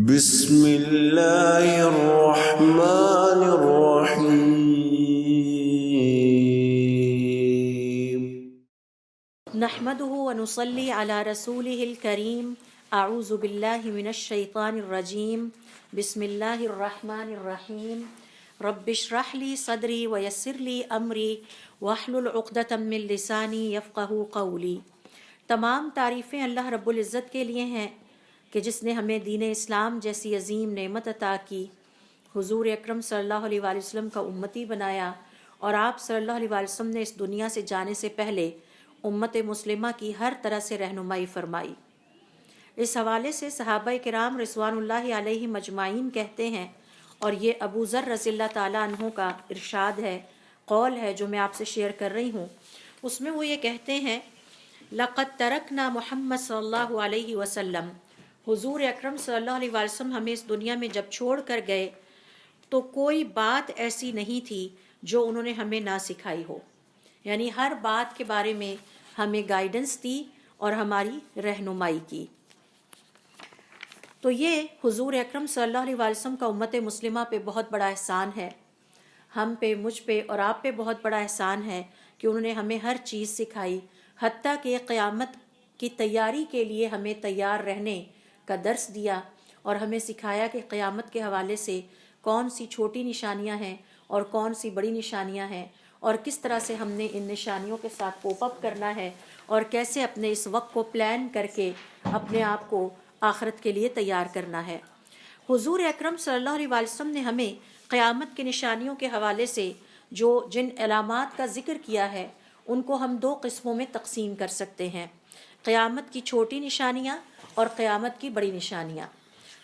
بسم اللہ الرحمن الرحیم نحمده ونصلي على رسوله الكريم اعوذ باللہ من الشیطان الرجیم بسم اللہ الرحمن الرحیم رب اشرح لي صدری ویسر لي امری واحلل عقدۃ من لسانی یفقہوا قولی۔ تمام تعریفیں اللہ رب العزت کے لیے ہیں کہ جس نے ہمیں دین اسلام جیسی عظیم نعمت عطا کی، حضور اکرم صلی اللہ علیہ وآلہ وسلم کا امتی بنایا، اور آپ صلی اللہ علیہ وآلہ وسلم نے اس دنیا سے جانے سے پہلے امت مسلمہ کی ہر طرح سے رہنمائی فرمائی۔ اس حوالے سے صحابہ کرام رضوان اللہ علیہ مجمعین کہتے ہیں، اور یہ ابو ذر رضی اللہ تعالیٰ عنہ کا ارشاد ہے، قول ہے جو میں آپ سے شیئر کر رہی ہوں۔ اس میں وہ یہ کہتے ہیں، لَقَدْ تَرَكْنَا محمد صلی اللہ علیہ وسلم، حضور اکرم صلی اللہ علیہ وسلم ہمیں اس دنیا میں جب چھوڑ کر گئے تو کوئی بات ایسی نہیں تھی جو انہوں نے ہمیں نہ سکھائی ہو، یعنی ہر بات کے بارے میں ہمیں گائیڈنس دی اور ہماری رہنمائی کی۔ تو یہ حضور اکرم صلی اللہ علیہ وسلم کا امت مسلمہ پہ بہت بڑا احسان ہے، ہم پہ، مجھ پہ اور آپ پہ بہت بڑا احسان ہے کہ انہوں نے ہمیں ہر چیز سکھائی، حتیٰ کہ قیامت کی تیاری کے لیے ہمیں تیار رہنے کا درس دیا، اور ہمیں سکھایا کہ قیامت کے حوالے سے کون سی چھوٹی نشانیاں ہیں اور کون سی بڑی نشانیاں ہیں، اور کس طرح سے ہم نے ان نشانیوں کے ساتھ کوپ اپ کرنا ہے، اور کیسے اپنے اس وقت کو پلان کر کے اپنے آپ کو آخرت کے لیے تیار کرنا ہے۔ حضور اکرم صلی اللہ علیہ وسلم نے ہمیں قیامت کی نشانیوں کے حوالے سے جن علامات کا ذکر کیا ہے ان کو ہم دو قسموں میں تقسیم کر سکتے ہیں، قیامت کی چھوٹی نشانیاں اور قیامت کی بڑی نشانیاں۔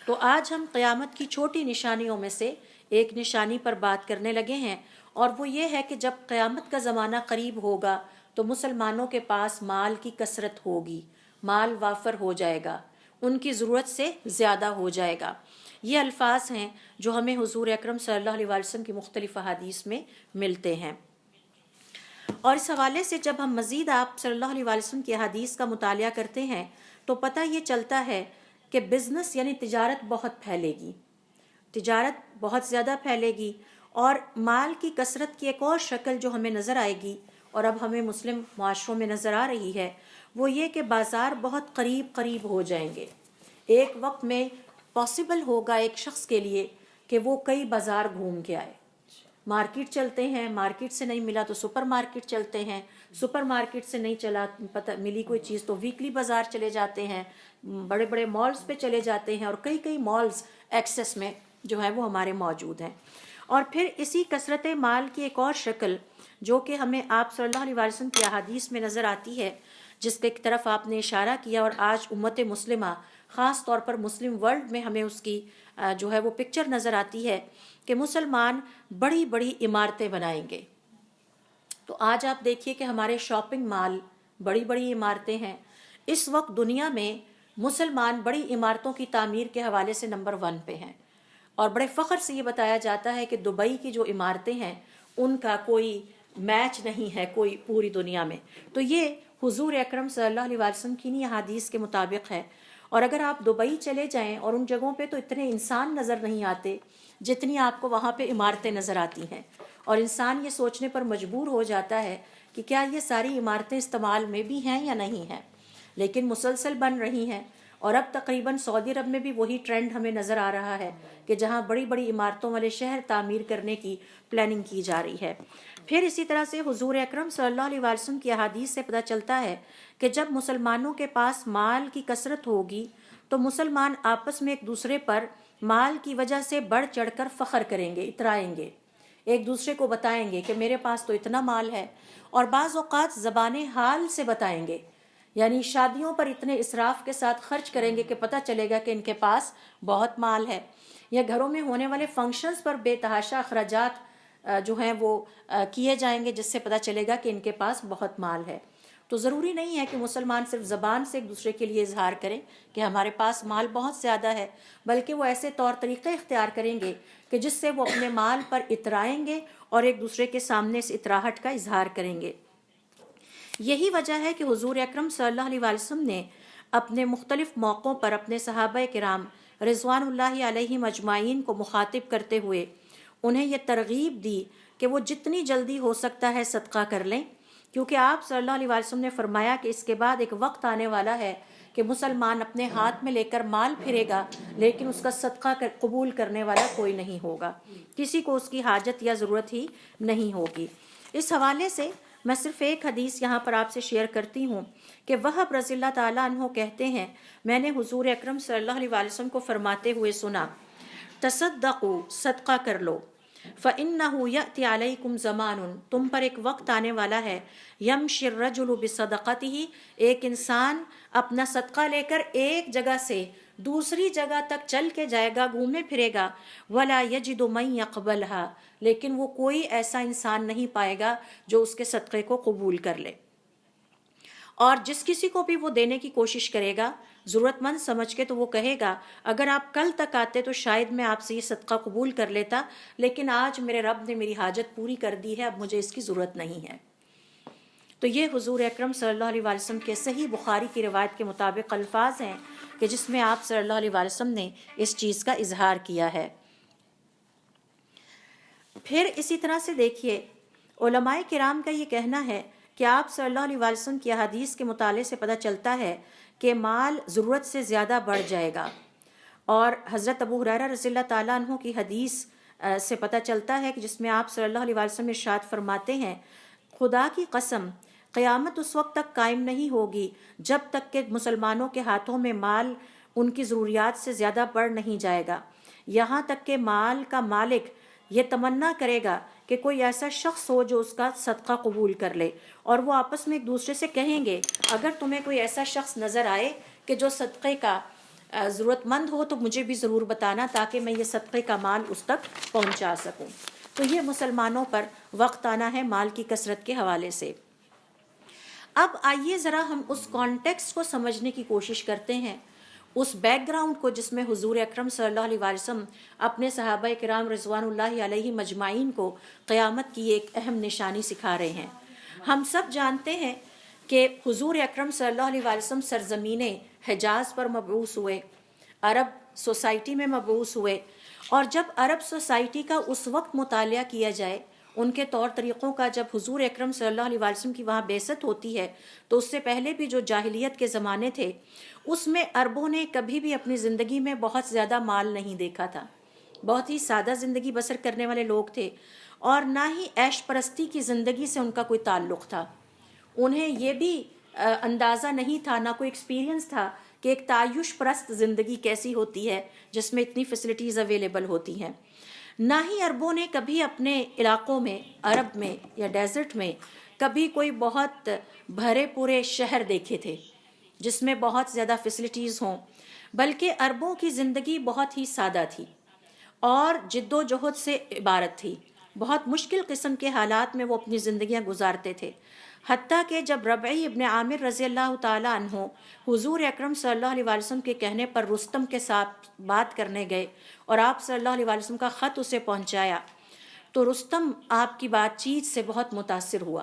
تو آج ہم قیامت کی چھوٹی نشانیوں میں سے ایک نشانی پر بات کرنے لگے ہیں، اور وہ یہ ہے کہ جب قیامت کا زمانہ قریب ہوگا تو مسلمانوں کے پاس مال کی کثرت ہوگی، مال وافر ہو جائے گا، ان کی ضرورت سے زیادہ ہو جائے گا۔ یہ الفاظ ہیں جو ہمیں حضور اکرم صلی اللہ علیہ وسلم کی مختلف احادیث میں ملتے ہیں۔ اور اس حوالے سے جب ہم مزید آپ صلی اللہ علیہ وسلم کی احادیث کا مطالعہ کرتے ہیں تو پتہ یہ چلتا ہے کہ بزنس یعنی تجارت بہت پھیلے گی، تجارت بہت زیادہ پھیلے گی، اور مال کی کثرت کی ایک اور شکل جو ہمیں نظر آئے گی اور اب ہمیں مسلم معاشروں میں نظر آ رہی ہے، وہ یہ کہ بازار بہت قریب قریب ہو جائیں گے۔ ایک وقت میں پاسبل ہوگا ایک شخص کے لیے کہ وہ کئی بازار گھوم کے آئے، مارکیٹ چلتے ہیں، مارکیٹ سے نہیں ملا تو سپر مارکیٹ چلتے ہیں، سپر مارکیٹ سے نہیں چلا ملی کوئی چیز تو ویکلی بازار چلے جاتے ہیں، بڑے بڑے مالز پہ چلے جاتے ہیں، اور کئی کئی مالز ایکسس میں جو ہے وہ ہمارے موجود ہیں۔ اور پھر اسی کثرت مال کی ایک اور شکل جو کہ ہمیں آپ صلی اللہ علیہ وسلم کی احادیث میں نظر آتی ہے، جس کی طرف آپ نے اشارہ کیا، اور آج امت مسلمہ خاص طور پر مسلم ورلڈ میں ہمیں اس کی جو ہے وہ پکچر نظر آتی ہے کہ مسلمان بڑی بڑی عمارتیں بنائیں گے۔ تو آج آپ دیکھیے کہ ہمارے شاپنگ مال بڑی بڑی عمارتیں ہیں۔ اس وقت دنیا میں مسلمان بڑی عمارتوں کی تعمیر کے حوالے سے نمبر 1 پہ ہیں، اور بڑے فخر سے یہ بتایا جاتا ہے کہ دبئی کی جو عمارتیں ہیں ان کا کوئی میچ نہیں ہے کوئی پوری دنیا میں۔ تو یہ حضور اکرم صلی اللہ علیہ وسلم کی نہیں حدیث کے مطابق ہے۔ اور اگر آپ دبئی چلے جائیں اور ان جگہوں پہ تو اتنے انسان نظر نہیں آتے جتنی آپ کو وہاں پہ عمارتیں نظر آتی ہیں، اور انسان یہ سوچنے پر مجبور ہو جاتا ہے کہ کیا یہ ساری عمارتیں استعمال میں بھی ہیں یا نہیں ہیں، لیکن مسلسل بن رہی ہیں۔ اور اب تقریباً سعودی عرب میں بھی وہی ٹرینڈ ہمیں نظر آ رہا ہے کہ جہاں بڑی بڑی عمارتوں والے شہر تعمیر کرنے کی پلاننگ کی جا رہی ہے۔ پھر اسی طرح سے حضور اکرم صلی اللہ علیہ وسلم کی احادیث سے پتہ چلتا ہے کہ جب مسلمانوں کے پاس مال کی کثرت ہوگی تو مسلمان آپس میں ایک دوسرے پر مال کی وجہ سے بڑھ چڑھ کر فخر کریں گے، اترائیں گے، ایک دوسرے کو بتائیں گے کہ میرے پاس تو اتنا مال ہے، اور بعض اوقات زبان حال سے بتائیں گے، یعنی شادیوں پر اتنے اسراف کے ساتھ خرچ کریں گے کہ پتہ چلے گا کہ ان کے پاس بہت مال ہے، یا گھروں میں ہونے والے فنکشنز پر بے تحاشا اخراجات جو ہیں وہ کیے جائیں گے، جس سے پتہ چلے گا کہ ان کے پاس بہت مال ہے۔ تو ضروری نہیں ہے کہ مسلمان صرف زبان سے ایک دوسرے کے لیے اظہار کریں کہ ہمارے پاس مال بہت زیادہ ہے، بلکہ وہ ایسے طور طریقے اختیار کریں گے کہ جس سے وہ اپنے مال پر اترائیں گے اور ایک دوسرے کے سامنے اس اتراہٹ کا اظہار کریں گے۔ یہی وجہ ہے کہ حضور اکرم صلی اللہ علیہ وسلم نے اپنے مختلف موقعوں پر اپنے صحابہ کرام رضوان اللہ علیہم اجمعین کو مخاطب کرتے ہوئے انہیں یہ ترغیب دی کہ وہ جتنی جلدی ہو سکتا ہے صدقہ کر لیں، کیونکہ آپ صلی اللہ علیہ وسلم نے فرمایا کہ اس کے بعد ایک وقت آنے والا ہے کہ مسلمان اپنے ہاتھ میں لے کر مال پھرے گا لیکن اس کا صدقہ قبول کرنے والا کوئی نہیں ہوگا، کسی کو اس کی حاجت یا ضرورت ہی نہیں ہوگی۔ اس حوالے سے میں صرف ایک حدیث یہاں پر آپ سے شیئر کرتی ہوں کہ وہب رضی اللہ تعالیٰ عنہ کہتے ہیں میں نے حضور اکرم صلی اللہ علیہ وسلم کو فرماتے ہوئے سنا، تصدقوا، صدقہ کر لو، فَإِنَّهُ يَأْتِ عَلَيْكُمْ زَمَانٌ، تم پر ایک وقت آنے والا ہے، يَمْشِ الرَّجُلُ بِصَدَقَتِهِ، ایک انسان اپنا صدقہ لے کر ایک جگہ سے دوسری جگہ تک چل کے جائے گا، گھومے پھرے گا، وَلَا يَجِدُ مَن يَقْبَلْهَا، لیکن وہ کوئی ایسا انسان نہیں پائے گا جو اس کے صدقے کو قبول کر لے، اور جس کسی کو بھی وہ دینے کی کوشش کرے گا ضرورت مند سمجھ کے تو وہ کہے گا اگر آپ کل تک آتے تو شاید میں آپ سے یہ صدقہ قبول کر لیتا، لیکن آج میرے رب نے میری حاجت پوری کر دی ہے، اب مجھے اس کی ضرورت نہیں ہے۔ تو یہ حضور اکرم صلی اللہ علیہ وسلم کے صحیح بخاری کی روایت کے مطابق الفاظ ہیں کہ جس میں آپ صلی اللہ علیہ وسلم نے اس چیز کا اظہار کیا ہے۔ پھر اسی طرح سے دیکھیے علماء کرام کا یہ کہنا ہے کہ آپ صلی اللہ علیہ وسلم کی احادیث کے مطالعے سے پتہ چلتا ہے کہ مال ضرورت سے زیادہ بڑھ جائے گا، اور حضرت ابو ہریرہ رضی اللہ تعالیٰ عنہ کی حدیث سے پتہ چلتا ہے کہ جس میں آپ صلی اللہ علیہ وسلم ارشاد فرماتے ہیں خدا کی قسم قیامت اس وقت تک قائم نہیں ہوگی جب تک کہ مسلمانوں کے ہاتھوں میں مال ان کی ضروریات سے زیادہ بڑھ نہیں جائے گا، یہاں تک کہ مال کا مالک یہ تمنا کرے گا کہ کوئی ایسا شخص ہو جو اس کا صدقہ قبول کر لے، اور وہ آپس میں ایک دوسرے سے کہیں گے اگر تمہیں کوئی ایسا شخص نظر آئے کہ جو صدقے کا ضرورت مند ہو تو مجھے بھی ضرور بتانا تاکہ میں یہ صدقے کا مال اس تک پہنچا سکوں۔ تو یہ مسلمانوں پر وقت آنا ہے مال کی کثرت کے حوالے سے۔ اب آئیے ذرا ہم اس کانٹیکسٹ کو سمجھنے کی کوشش کرتے ہیں، اس بیک گراؤنڈ کو جس میں حضور اکرم صلی اللہ علیہ وسلم اپنے صحابہ کرام رضوان اللہ علیہ مجمعین کو قیامت کی ایک اہم نشانی سکھا رہے ہیں۔ ہم سب جانتے ہیں کہ حضور اکرم صلی اللہ علیہ وسلم سرزمین حجاز پر مبعوث ہوئے، عرب سوسائٹی میں مبعوث ہوئے، اور جب عرب سوسائٹی کا اس وقت مطالعہ کیا جائے ان کے طور طریقوں کا، جب حضور اکرم صلی اللہ علیہ وسلم کی وہاں بعثت ہوتی ہے تو اس سے پہلے بھی جو جاہلیت کے زمانے تھے اس میں عربوں نے کبھی بھی اپنی زندگی میں بہت زیادہ مال نہیں دیکھا تھا، بہت ہی سادہ زندگی بسر کرنے والے لوگ تھے، اور نہ ہی عیش پرستی کی زندگی سے ان کا کوئی تعلق تھا، انہیں یہ بھی اندازہ نہیں تھا، نہ کوئی ایکسپیرینس تھا کہ ایک تعیش پرست زندگی کیسی ہوتی ہے جس میں اتنی فیسلٹیز اویلیبل ہوتی ہیں۔ نہ ہی عربوں نے کبھی اپنے علاقوں میں عرب میں یا ڈیزرٹ میں کبھی کوئی بہت بھرے پورے شہر دیکھے تھے جس میں بہت زیادہ فیسلٹیز ہوں، بلکہ عربوں کی زندگی بہت ہی سادہ تھی اور جد و جہد سے عبارت تھی، بہت مشکل قسم کے حالات میں وہ اپنی زندگیاں گزارتے تھے، حتیٰ کہ جب ربعی ابن عامر رضی اللہ تعالیٰ عنہ حضور اکرم صلی اللہ علیہ وسلم کے کہنے پر رستم کے ساتھ بات کرنے گئے اور آپ صلی اللہ علیہ وسلم کا خط اسے پہنچایا تو رستم آپ کی بات چیت سے بہت متاثر ہوا۔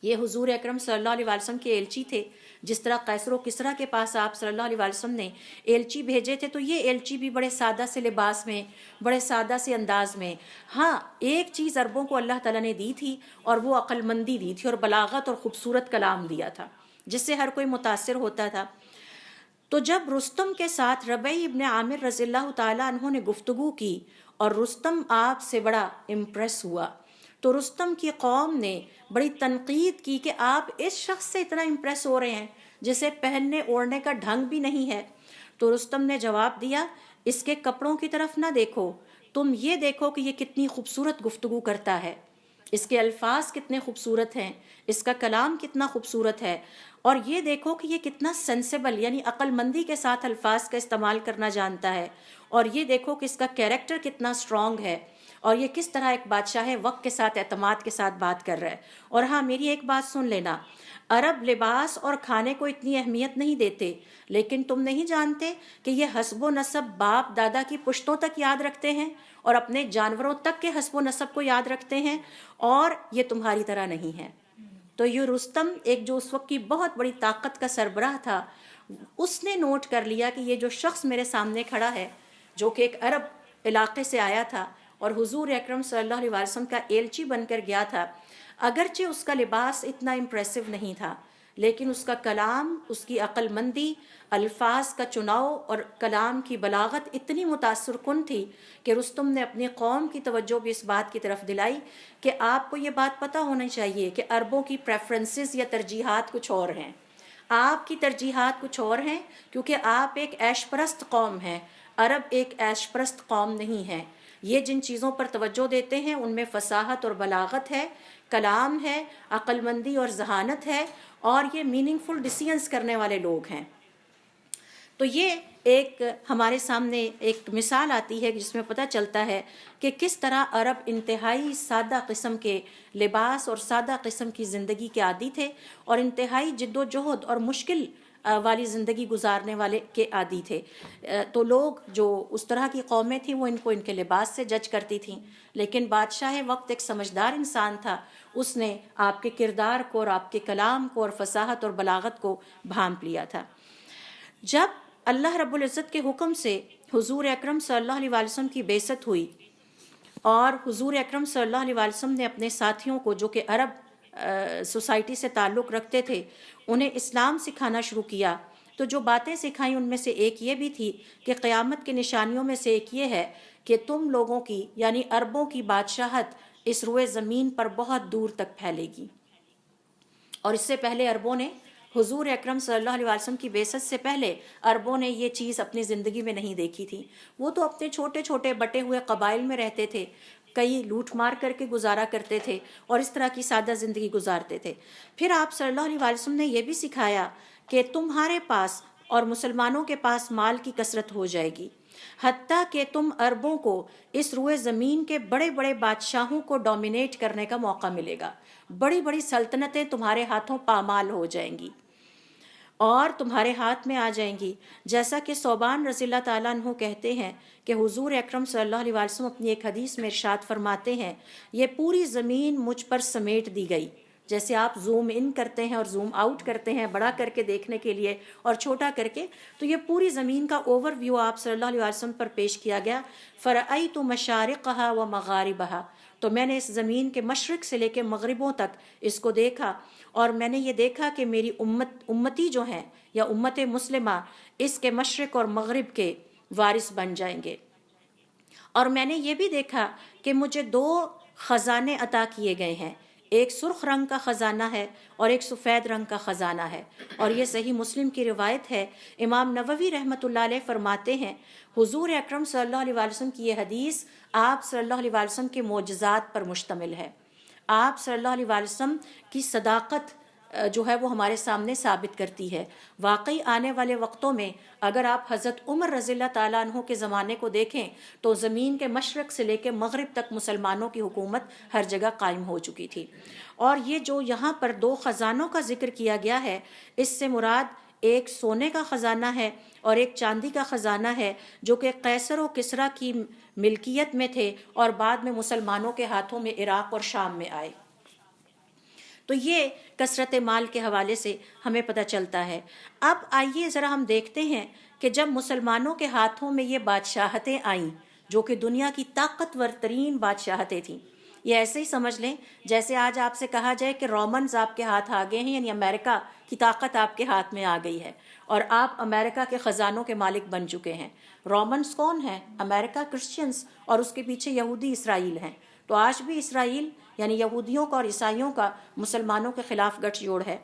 یہ حضور اکرم صلی اللہ علیہ وسلم کے ایلچی تھے، جس طرح قیصر و کسریٰ کے پاس آپ صلی اللہ علیہ وسلم نے ایلچی بھیجے تھے تو یہ ایلچی بھی بڑے سادہ سے لباس میں، بڑے سادہ سے انداز میں، ہاں ایک چیز عربوں کو اللہ تعالیٰ نے دی تھی اور وہ عقل مندی دی تھی اور بلاغت اور خوبصورت کلام دیا تھا جس سے ہر کوئی متاثر ہوتا تھا۔ تو جب رستم کے ساتھ ربعی ابن عامر رضی اللہ تعالیٰ عنہ نے گفتگو کی اور رستم آپ سے بڑا امپریس ہوا تو رستم کی قوم نے بڑی تنقید کی کہ آپ اس شخص سے اتنا امپریس ہو رہے ہیں جسے پہننے اوڑھنے کا ڈھنگ بھی نہیں ہے۔ تو رستم نے جواب دیا اس کے کپڑوں کی طرف نہ دیکھو، تم یہ دیکھو کہ یہ کتنی خوبصورت گفتگو کرتا ہے، اس کے الفاظ کتنے خوبصورت ہیں، اس کا کلام کتنا خوبصورت ہے، اور یہ دیکھو کہ یہ کتنا سینسیبل یعنی عقل مندی کے ساتھ الفاظ کا استعمال کرنا جانتا ہے، اور یہ دیکھو کہ اس کا کیریکٹر کتنا اسٹرانگ ہے، اور یہ کس طرح ایک بادشاہ وقت کے ساتھ اعتماد کے ساتھ بات کر رہا ہے۔ اور ہاں میری ایک بات سن لینا، عرب لباس اور کھانے کو اتنی اہمیت نہیں دیتے، لیکن تم نہیں جانتے کہ یہ حسب و نسب باپ دادا کی پشتوں تک یاد رکھتے ہیں اور اپنے جانوروں تک کے حسب و نسب کو یاد رکھتے ہیں، اور یہ تمہاری طرح نہیں ہے۔ تو یہ رستم ایک جو اس وقت کی بہت بڑی طاقت کا سربراہ تھا، اس نے نوٹ کر لیا کہ یہ جو شخص میرے سامنے کھڑا ہے جو کہ ایک عرب علاقے سے آیا تھا اور حضور اکرم صلی اللہ علیہ وسلم کا ایلچی بن کر گیا تھا، اگرچہ اس کا لباس اتنا امپریسو نہیں تھا لیکن اس کا کلام، اس کی عقل مندی، الفاظ کا چناؤ اور کلام کی بلاغت اتنی متاثر کن تھی کہ رستم نے اپنی قوم کی توجہ بھی اس بات کی طرف دلائی کہ آپ کو یہ بات پتہ ہونی چاہیے کہ عربوں کی پریفرنسز یا ترجیحات کچھ اور ہیں، آپ کی ترجیحات کچھ اور ہیں، کیونکہ آپ ایک عیش پرست قوم ہیں، عرب ایک عیش پرست قوم نہیں ہے۔ یہ جن چیزوں پر توجہ دیتے ہیں ان میں فصاحت اور بلاغت ہے، کلام ہے، عقل مندی اور ذہانت ہے، اور یہ میننگ فل ڈیسیژنز کرنے والے لوگ ہیں۔ تو یہ ایک ہمارے سامنے ایک مثال آتی ہے جس میں پتہ چلتا ہے کہ کس طرح عرب انتہائی سادہ قسم کے لباس اور سادہ قسم کی زندگی کے عادی تھے اور انتہائی جد و جہد اور مشکل والی زندگی گزارنے والے کے عادی تھے۔ تو لوگ جو اس طرح کی قومیں تھیں وہ ان کو ان کے لباس سے جج کرتی تھیں، لیکن بادشاہ وقت ایک سمجھدار انسان تھا، اس نے آپ کے کردار کو اور آپ کے کلام کو اور فصاحت اور بلاغت کو بھانپ لیا تھا۔ جب اللہ رب العزت کے حکم سے حضور اکرم صلی اللہ علیہ وسلم کی بعثت ہوئی اور حضور اکرم صلی اللہ علیہ وسلم نے اپنے ساتھیوں کو جو کہ عرب سوسائٹی سے تعلق رکھتے تھے انہیں اسلام سکھانا شروع کیا، تو جو باتیں سکھائیں ان میں سے ایک یہ بھی تھی کہ قیامت کی نشانیوں میں سے ایک یہ ہے کہ تم لوگوں کی یعنی عربوں کی بادشاہت اس روئے زمین پر بہت دور تک پھیلے گی۔ اور اس سے پہلے عربوں نے حضور اکرم صلی اللہ علیہ وسلم کی بعثت سے پہلے عربوں نے یہ چیز اپنی زندگی میں نہیں دیکھی تھی، وہ تو اپنے چھوٹے چھوٹے بٹے ہوئے قبائل میں رہتے تھے، کئی لوٹ مار کر کے گزارا کرتے تھے اور اس طرح کی سادہ زندگی گزارتے تھے۔ پھر آپ صلی اللہ علیہ وسلم نے یہ بھی سکھایا کہ تمہارے پاس اور مسلمانوں کے پاس مال کی کثرت ہو جائے گی، حتیٰ کہ تم عربوں کو اس روئے زمین کے بڑے بڑے بادشاہوں کو ڈومینیٹ کرنے کا موقع ملے گا، بڑی بڑی سلطنتیں تمہارے ہاتھوں پامال ہو جائیں گی اور تمہارے ہاتھ میں آ جائیں گی۔ جیسا کہ صوبان رضی اللہ تعالیٰ عنہ کہتے ہیں کہ حضور اکرم صلی اللہ علیہ وسلم اپنی ایک حدیث میں ارشاد فرماتے ہیں، یہ پوری زمین مجھ پر سمیٹ دی گئی۔ جیسے آپ زوم ان کرتے ہیں اور زوم آؤٹ کرتے ہیں بڑا کر کے دیکھنے کے لیے اور چھوٹا کر کے، تو یہ پوری زمین کا اوور ویو آپ صلی اللہ علیہ وسلم پر پیش کیا گیا۔ فرأیت مشارقہا و مغاربہا، تو میں نے اس زمین کے مشرق سے لے کے مغربوں تک اس کو دیکھا اور میں نے یہ دیکھا کہ میری امتی جو ہیں یا امت مسلمہ اس کے مشرق اور مغرب کے وارث بن جائیں گے۔ اور میں نے یہ بھی دیکھا کہ مجھے 2 خزانے عطا کیے گئے ہیں، ایک سرخ رنگ کا خزانہ ہے اور ایک سفید رنگ کا خزانہ ہے، اور یہ صحیح مسلم کی روایت ہے۔ امام نووی رحمۃ اللہ علیہ فرماتے ہیں حضور اکرم صلی اللہ علیہ وسلم کی یہ حدیث آپ صلی اللہ علیہ وسلم کے معجزات پر مشتمل ہے، آپ صلی اللہ علیہ وسلم کی صداقت جو ہے وہ ہمارے سامنے ثابت کرتی ہے۔ واقعی آنے والے وقتوں میں اگر آپ حضرت عمر رضی اللہ تعالیٰ عنہ کے زمانے کو دیکھیں تو زمین کے مشرق سے لے کے مغرب تک مسلمانوں کی حکومت ہر جگہ قائم ہو چکی تھی۔ اور یہ جو یہاں پر 2 خزانوں کا ذکر کیا گیا ہے، اس سے مراد ایک سونے کا خزانہ ہے اور ایک چاندی کا خزانہ ہے جو کہ قیصر و کسریٰ کی ملکیت میں تھے اور بعد میں مسلمانوں کے ہاتھوں میں عراق اور شام میں آئے۔ تو یہ کثرت مال کے حوالے سے ہمیں پتہ چلتا ہے۔ اب آئیے ذرا ہم دیکھتے ہیں کہ جب مسلمانوں کے ہاتھوں میں یہ بادشاہتیں آئیں جو کہ دنیا کی طاقتور ترین بادشاہتیں تھیں، یہ ایسے ہی سمجھ لیں جیسے آج آپ سے کہا جائے کہ رومنز آپ کے ہاتھ آ گئے ہیں، یعنی امریکہ کی طاقت آپ کے ہاتھ میں آ گئی ہے اور آپ امریکہ کے خزانوں کے مالک بن چکے ہیں۔ رومنز کون ہیں؟ امریکہ، کرسچنز، اور اس کے پیچھے یہودی اسرائیل ہیں۔ تو آج بھی اسرائیل یعنی یہودیوں کا اور عیسائیوں کا مسلمانوں کے خلاف گٹھ جوڑ ہے۔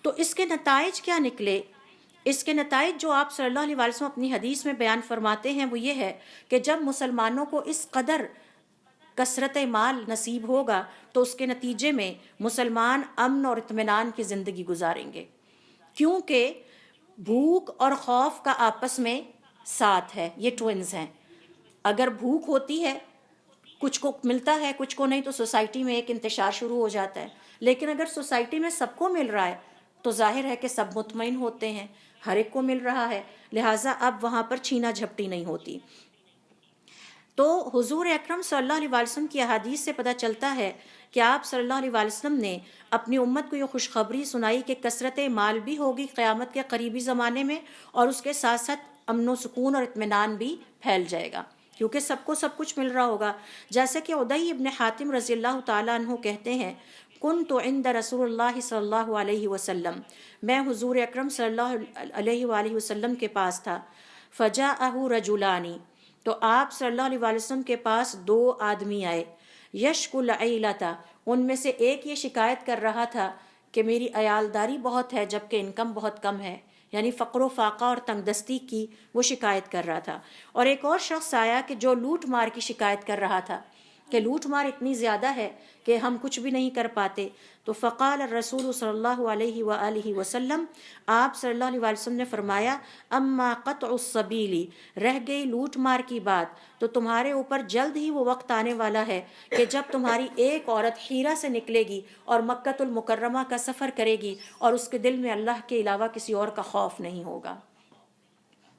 تو اس کے نتائج کیا نکلے؟ اس کے نتائج جو آپ صلی اللہ علیہ وسلم اپنی حدیث میں بیان فرماتے ہیں وہ یہ ہے کہ جب مسلمانوں کو اس قدر کثرت مال نصیب ہوگا تو اس کے نتیجے میں مسلمان امن اور اطمینان کی زندگی گزاریں گے، کیونکہ بھوک اور خوف کا آپس میں ساتھ ہے، یہ ٹوئنز ہیں۔ اگر بھوک ہوتی ہے کچھ کو ملتا ہے کچھ کو نہیں تو سوسائٹی میں ایک انتشار شروع ہو جاتا ہے، لیکن اگر سوسائٹی میں سب کو مل رہا ہے تو ظاہر ہے کہ سب مطمئن ہوتے ہیں، ہر ایک کو مل رہا ہے، لہٰذا اب وہاں پر چھینا جھپٹی نہیں ہوتی۔ تو حضور اکرم صلی اللہ علیہ وسلم کی احادیث سے پتہ چلتا ہے کہ آپ صلی اللہ علیہ وسلم نے اپنی امت کو یہ خوشخبری سنائی کہ کثرت مال بھی ہوگی قیامت کے قریبی زمانے میں، اور اس کے ساتھ ساتھ امن و سکون اور اطمینان بھی پھیل جائے گا، کیونکہ سب کو سب کچھ مل رہا ہوگا۔ جیسے کہ عدی ابن حاتم رضی اللہ تعالیٰ عنہ کہتے ہیں، کنت عند رسول اللہ صلی اللہ علیہ وسلم، میں حضور اکرم صلی اللہ علیہ وآلہ وسلم کے پاس تھا، فجاءہ رجلانی، تو آپ صلی اللہ علیہ وسلم کے پاس دو آدمی آئے، یشکو العیلۃ، ان میں سے ایک یہ شکایت کر رہا تھا کہ میری عیالداری بہت ہے جبکہ انکم بہت کم ہے، یعنی فقر و فاقہ اور تنگ دستی کی وہ شکایت کر رہا تھا۔ اور ایک اور شخص آیا کہ جو لوٹ مار کی شکایت کر رہا تھا کہ لوٹ مار اتنی زیادہ ہے کہ ہم کچھ بھی نہیں کر پاتے۔ تو فقال الرسول صلی اللہ علیہ وآلہ وسلم، آپ صلی اللہ علیہ وسلم نے فرمایا، اما قطع السبیل، رہ گئی لوٹ مار کی بات، تو تمہارے اوپر جلد ہی وہ وقت آنے والا ہے کہ جب تمہاری ایک عورت حیرہ سے نکلے گی اور مکۃ المکرمہ کا سفر کرے گی اور اس کے دل میں اللہ کے علاوہ کسی اور کا خوف نہیں ہوگا،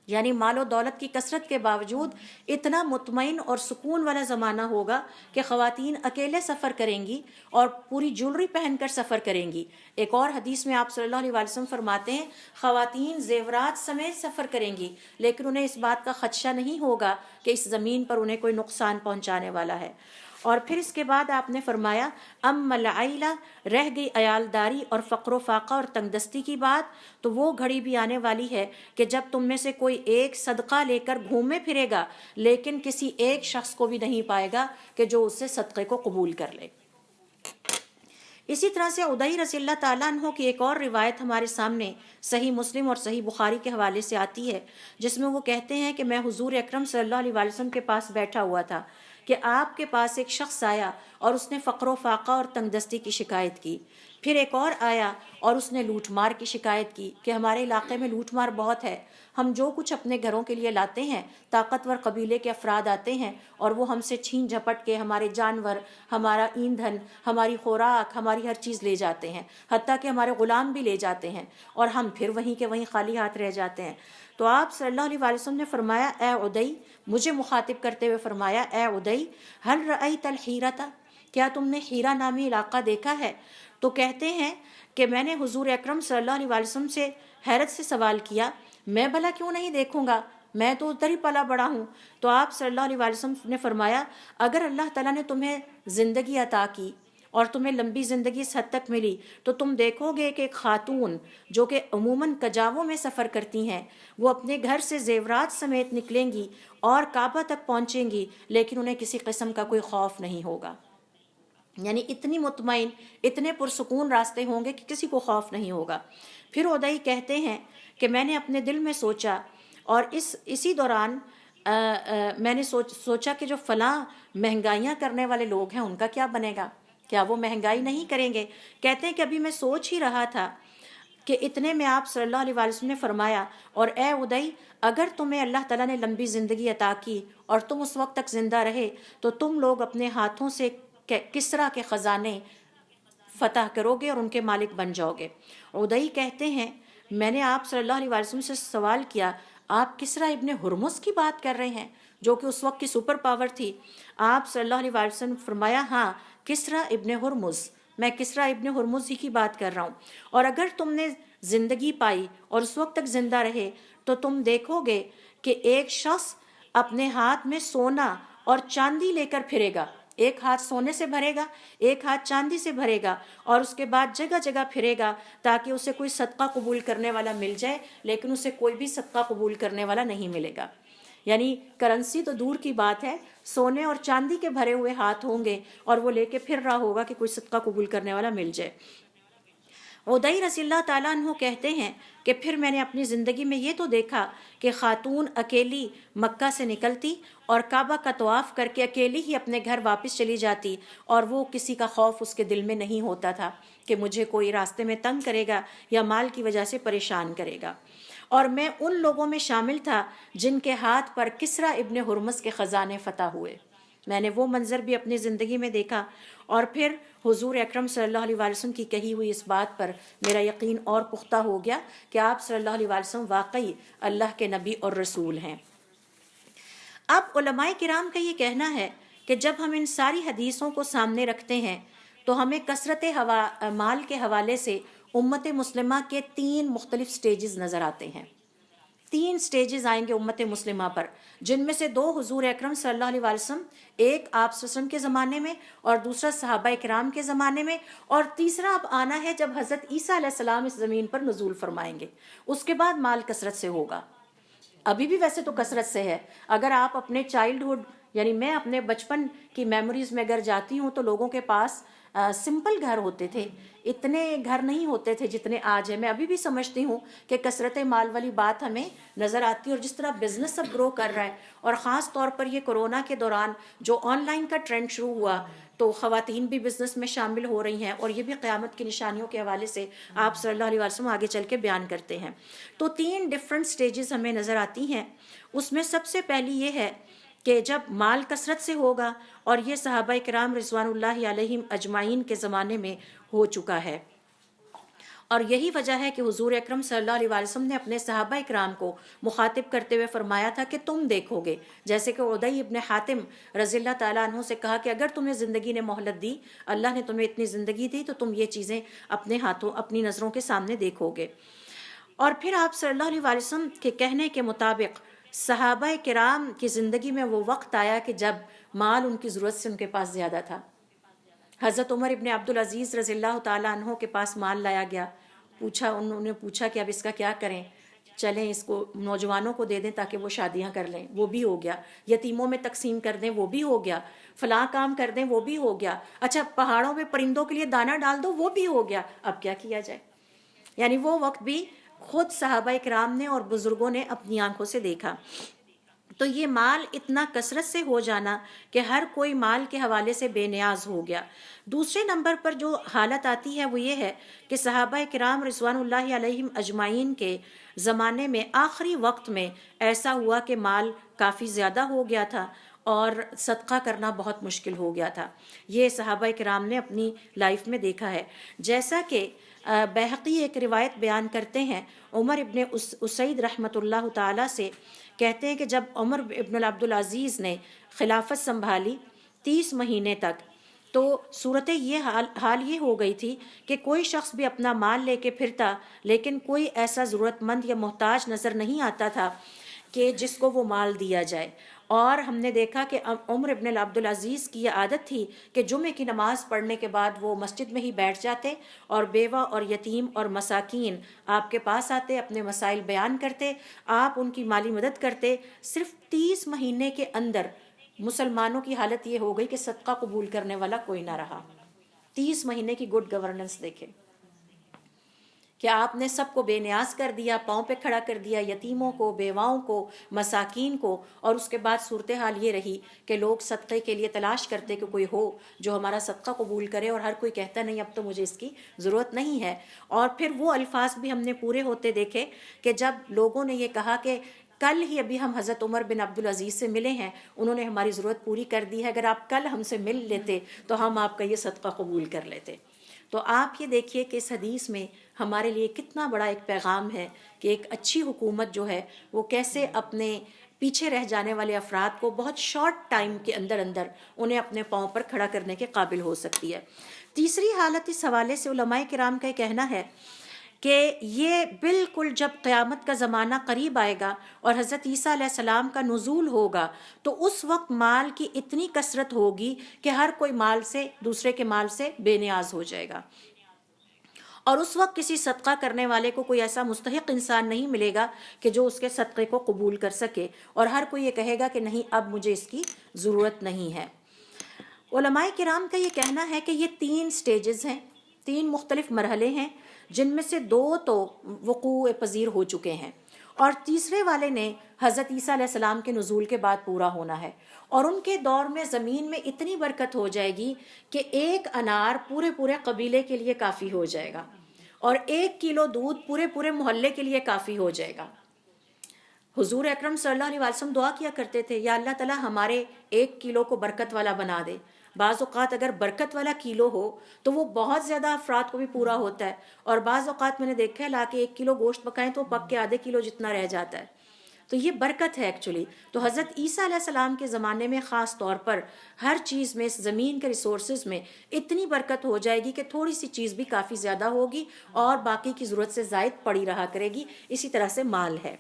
یعنی مال و دولت کی کثرت کے باوجود اتنا مطمئن اور سکون والا زمانہ ہوگا کہ خواتین اکیلے سفر کریں گی اور پوری جولری پہن کر سفر کریں گی۔ ایک اور حدیث میں آپ صلی اللہ علیہ وسلم فرماتے ہیں، خواتین زیورات سمیت سفر کریں گی لیکن انہیں اس بات کا خدشہ نہیں ہوگا کہ اس زمین پر انہیں کوئی نقصان پہنچانے والا ہے۔ اور پھر اس کے بعد آپ نے فرمایا، ام العیلہ، رہ گئی عیالداری اور فقر و فاقہ اور تنگ دستی کی بات، تو وہ گھڑی بھی آنے والی ہے کہ جب تم میں سے کوئی ایک صدقہ لے کر گھومے پھرے گا لیکن کسی ایک شخص کو بھی نہیں پائے گا کہ جو اس سے صدقے کو قبول کر لے۔ اسی طرح سے عدی رضی اللہ تعالیٰ عنہ کی ایک اور روایت ہمارے سامنے صحیح مسلم اور صحیح بخاری کے حوالے سے آتی ہے، جس میں وہ کہتے ہیں کہ میں حضور اکرم صلی اللہ علیہ وسلم کے پاس بیٹھا ہوا تھا کہ آپ کے پاس ایک شخص آیا اور اس نے فقر و فاقہ اور تنگ دستی کی شکایت کی۔ پھر ایک اور آیا اور اس نے لوٹ مار کی شکایت کی کہ ہمارے علاقے میں لوٹ مار بہت ہے، ہم جو کچھ اپنے گھروں کے لیے لاتے ہیں طاقتور قبیلے کے افراد آتے ہیں اور وہ ہم سے چھین جھپٹ کے ہمارے جانور، ہمارا ایندھن، ہماری خوراک، ہماری ہر چیز لے جاتے ہیں، حتیٰ کہ ہمارے غلام بھی لے جاتے ہیں، اور ہم پھر وہیں کے وہیں خالی ہاتھ رہ جاتے ہیں۔ تو آپ صلی اللہ علیہ وسلم نے فرمایا، اے عدی، مجھے مخاطب کرتے ہوئے فرمایا، اے عدی، ہل رأیت الحیرۃ، کیا تم نے حیرہ نامی علاقہ دیکھا ہے؟ تو کہتے ہیں کہ میں نے حضور اکرم صلی اللہ علیہ وسلم سے حیرت سے سوال کیا، میں بھلا کیوں نہیں دیکھوں گا، میں تو ادھر ہی پلا بڑا ہوں۔ تو آپ صلی اللہ علیہ وسلم نے فرمایا، اگر اللہ تعالیٰ نے تمہیں زندگی عطا کی اور تمہیں لمبی زندگی اس حد تک ملی تو تم دیکھو گے کہ ایک خاتون جو کہ عموماً کجاووں میں سفر کرتی ہیں، وہ اپنے گھر سے زیورات سمیت نکلیں گی اور کعبہ تک پہنچیں گی لیکن انہیں کسی قسم کا کوئی خوف نہیں ہوگا، یعنی اتنی مطمئن، اتنے پرسکون راستے ہوں گے کہ کسی کو خوف نہیں ہوگا۔ پھر عدی کہتے ہیں کہ میں نے اپنے دل میں سوچا، اور اسی دوران میں نے سوچا کہ جو فلاں مہنگائیاں کرنے والے لوگ ہیں ان کا کیا بنے گا، کیا وہ مہنگائی نہیں کریں گے؟ کہتے ہیں کہ ابھی میں سوچ ہی رہا تھا کہ اتنے میں آپ صلی اللہ علیہ وسلم نے فرمایا، اور اے عدی، اگر تمہیں اللہ تعالیٰ نے لمبی زندگی عطا کی اور تم اس وقت تک زندہ رہے تو تم لوگ اپنے ہاتھوں سے کسریٰ کے خزانے فتح کرو گے اور ان کے مالک بن جاؤ گے۔ عدی کہتے ہیں میں نے آپ صلی اللہ علیہ وسلم سے سوال کیا، آپ کسریٰ ابن ہرمز کی بات کر رہے ہیں جو کہ اس وقت کی سپر پاور تھی؟ آپ صلی اللہ علیہ وسلم فرمایا، ہاں، کسریٰ ابن ہرمز، میں کسریٰ ابن ہرمز ہی کی بات کر رہا ہوں، اور اگر تم نے زندگی پائی اور اس وقت تک زندہ رہے تو تم دیکھو گے کہ ایک شخص اپنے ہاتھ میں سونا اور چاندی لے کر پھرے گا، ایک ہاتھ سونے سے بھرے گا، ایک ہاتھ چاندی سے بھرے گا، اور اس کے بعد جگہ جگہ پھرے گا تاکہ اسے کوئی صدقہ قبول کرنے والا مل جائے، لیکن اسے کوئی بھی صدقہ قبول کرنے والا نہیں ملے گا۔ یعنی کرنسی تو دور کی بات ہے، سونے اور چاندی کے بھرے ہوئے ہاتھ ہوں گے اور وہ لے کے پھر رہا ہوگا کہ کوئی صدقہ قبول کرنے والا مل جائے۔ عدی رضی اللہ تعالیٰ عنہ کہتے ہیں کہ پھر میں نے اپنی زندگی میں یہ تو دیکھا کہ خاتون اکیلی مکہ سے نکلتی اور کعبہ کا طواف کر کے اکیلی ہی اپنے گھر واپس چلی جاتی، اور وہ کسی کا خوف اس کے دل میں نہیں ہوتا تھا کہ مجھے کوئی راستے میں تنگ کرے گا یا مال کی وجہ سے پریشان کرے گا۔ اور میں ان لوگوں میں شامل تھا جن کے ہاتھ پر کسریٰ ابن ہرمز کے خزانے فتح ہوئے، میں نے وہ منظر بھی اپنی زندگی میں دیکھا، اور پھر حضور اکرم صلی اللہ علیہ وسلم کی کہی ہوئی اس بات پر میرا یقین اور پختہ ہو گیا کہ آپ صلی اللہ علیہ وسلم واقعی اللہ کے نبی اور رسول ہیں۔ اب علماء کرام کا یہ کہنا ہے کہ جب ہم ان ساری حدیثوں کو سامنے رکھتے ہیں تو ہمیں کثرت مال کے حوالے سے امت مسلمہ کے 3 مختلف سٹیجز نظر آتے ہیں. 3 سٹیجز آئیں گے امت مسلمہ پر، جن میں سے 2 حضور اکرم صلی اللہ علیہ وسلم، ایک آپ صلی اللہ علیہ وسلم کے زمانے میں اور دوسرا صحابہ کرام کے زمانے میں، اور تیسرا اب آنا ہے جب حضرت عیسیٰ علیہ السلام اس زمین پر نزول فرمائیں گے. اس کے بعد مال کثرت سے ہوگا. ابھی بھی ویسے تو کثرت سے ہے. اگر آپ اپنے چائلڈہڈ، یعنی میں اپنے بچپن کی میموریز میں اگر جاتی ہوں تو لوگوں کے پاس سمپل گھر ہوتے تھے، اتنے گھر نہیں ہوتے تھے جتنے آج ہیں. میں ابھی بھی سمجھتی ہوں کہ کثرت مال والی بات ہمیں نظر آتی ہے، اور جس طرح بزنس اب گرو کر رہا ہے، اور خاص طور پر یہ کرونا کے دوران جو آن لائن کا ٹرینڈ شروع ہوا تو خواتین بھی بزنس میں شامل ہو رہی ہیں، اور یہ بھی قیامت کی نشانیوں کے حوالے سے آپ صلی اللہ علیہ وسلم آگے چل کے بیان کرتے ہیں. تو 3 ڈفرینٹ سٹیجز ہمیں نظر آتی ہیں. اس میں سب سے پہلی یہ ہے کہ جب مال کثرت سے ہوگا، اور یہ صحابہ کرام رضوان اللہ علیہم اجمعین کے زمانے میں ہو چکا ہے. اور یہی وجہ ہے کہ حضور اکرم صلی اللہ علیہ وسلم نے اپنے صحابہ کرام کو مخاطب کرتے ہوئے فرمایا تھا کہ تم دیکھو گے، جیسے کہ عدی ابن حاتم رضی اللہ تعالیٰ عنہ سے کہا کہ اگر تمہیں زندگی نے مہلت دی، اللہ نے تمہیں اتنی زندگی دی، تو تم یہ چیزیں اپنے ہاتھوں اپنی نظروں کے سامنے دیکھو گے. اور پھر آپ صلی اللہ علیہ وسلم کے کہنے کے مطابق صحابہ کرام کی زندگی میں وہ وقت آیا کہ جب مال ان کی ضرورت سے ان کے پاس زیادہ تھا. حضرت عمر ابن عبدالعزیز رضی اللہ تعالیٰ عنہ کے پاس مال لایا گیا. انہوں نے پوچھا کہ اب اس کا کیا کریں؟ چلیں اس کو نوجوانوں کو دے دیں تاکہ وہ شادیاں کر لیں، وہ بھی ہو گیا. یتیموں میں تقسیم کر دیں، وہ بھی ہو گیا. فلاں کام کر دیں، وہ بھی ہو گیا. اچھا پہاڑوں پہ پرندوں کے لیے دانہ ڈال دو، وہ بھی ہو گیا. اب کیا کیا جائے؟ یعنی وہ وقت بھی خود صحابہ کرام نے اور بزرگوں نے اپنی آنکھوں سے دیکھا. تو یہ مال اتنا کثرت سے ہو جانا کہ ہر کوئی مال کے حوالے سے بے نیاز ہو گیا. دوسرے نمبر پر جو حالت آتی ہے وہ یہ ہے کہ صحابہ کرام رضوان اللہ علیہم اجمعین کے زمانے میں آخری وقت میں ایسا ہوا کہ مال کافی زیادہ ہو گیا تھا اور صدقہ کرنا بہت مشکل ہو گیا تھا. یہ صحابہ کرام نے اپنی لائف میں دیکھا ہے. جیسا کہ بیہقی ایک روایت بیان کرتے ہیں، عمر ابن اسید رحمۃ اللہ تعالیٰ سے کہتے ہیں کہ جب عمر ابن عبدالعزیز نے خلافت سنبھالی 30 مہینے تک، تو صورت یہ حال یہ ہو گئی تھی کہ کوئی شخص بھی اپنا مال لے کے پھرتا، لیکن کوئی ایسا ضرورت مند یا محتاج نظر نہیں آتا تھا کہ جس کو وہ مال دیا جائے. اور ہم نے دیکھا کہ عمر ابن عبدالعزیز کی یہ عادت تھی کہ جمعے کی نماز پڑھنے کے بعد وہ مسجد میں ہی بیٹھ جاتے، اور بیوہ اور یتیم اور مساکین آپ کے پاس آتے، اپنے مسائل بیان کرتے، آپ ان کی مالی مدد کرتے. صرف 30 مہینے کے اندر مسلمانوں کی حالت یہ ہو گئی کہ صدقہ قبول کرنے والا کوئی نہ رہا. 30 مہینے کی گڈ گورننس دیکھیں کہ آپ نے سب کو بے نیاز کر دیا، پاؤں پہ کھڑا کر دیا، یتیموں کو، بیواؤں کو، مساکین کو. اور اس کے بعد صورتحال یہ رہی کہ لوگ صدقے کے لیے تلاش کرتے کہ کوئی ہو جو ہمارا صدقہ قبول کرے، اور ہر کوئی کہتا نہیں اب تو مجھے اس کی ضرورت نہیں ہے. اور پھر وہ الفاظ بھی ہم نے پورے ہوتے دیکھے کہ جب لوگوں نے یہ کہا کہ کل ہی ابھی ہم حضرت عمر بن عبدالعزیز سے ملے ہیں، انہوں نے ہماری ضرورت پوری کر دی ہے، اگر آپ کل ہم سے مل لیتے تو ہم آپ کا یہ صدقہ قبول کر لیتے. تو آپ یہ دیکھیے کہ اس حدیث میں ہمارے لیے کتنا بڑا ایک پیغام ہے کہ ایک اچھی حکومت جو ہے وہ کیسے اپنے پیچھے رہ جانے والے افراد کو بہت شارٹ ٹائم کے اندر انہیں اپنے پاؤں پر کھڑا کرنے کے قابل ہو سکتی ہے. تیسری حالت اس حوالے سے علماء کرام کا کہنا ہے کہ یہ بالکل جب قیامت کا زمانہ قریب آئے گا اور حضرت عیسیٰ علیہ السلام کا نزول ہوگا، تو اس وقت مال کی اتنی کثرت ہوگی کہ ہر کوئی مال سے، دوسرے کے مال سے بے نیاز ہو جائے گا. اور اس وقت کسی صدقہ کرنے والے کو کوئی ایسا مستحق انسان نہیں ملے گا کہ جو اس کے صدقے کو قبول کر سکے، اور ہر کوئی یہ کہے گا کہ نہیں اب مجھے اس کی ضرورت نہیں ہے. علماء کرام کا یہ کہنا ہے کہ یہ 3 سٹیجز ہیں، 3 مختلف مرحلے ہیں، جن میں سے 2 تو وقوع پذیر ہو چکے ہیں، اور تیسرے والے نے حضرت عیسیٰ علیہ السلام کے نزول کے بعد پورا ہونا ہے. اور ان کے دور میں زمین میں اتنی برکت ہو جائے گی کہ 1 انار پورے قبیلے کے لیے کافی ہو جائے گا، اور 1 کلو دودھ پورے محلے کے لیے کافی ہو جائے گا. حضور اکرم صلی اللہ علیہ وسلم دعا کیا کرتے تھے، یا اللہ تعالیٰ ہمارے 1 کلو کو برکت والا بنا دے. بعض اوقات اگر برکت والا کلو ہو تو وہ بہت زیادہ افراد کو بھی پورا ہوتا ہے، اور بعض اوقات میں نے دیکھا ہے لا کے 1 کلو گوشت پکائیں تو پک کے ½ کلو جتنا رہ جاتا ہے. تو یہ برکت ہے ایکچولی. تو حضرت عیسیٰ علیہ السلام کے زمانے میں خاص طور پر ہر چیز میں، اس زمین کے ریسورسز میں اتنی برکت ہو جائے گی کہ تھوڑی سی چیز بھی کافی زیادہ ہوگی اور باقی کی ضرورت سے زائد پڑی رہا کرے گی. اسی طرح سے مال ہے،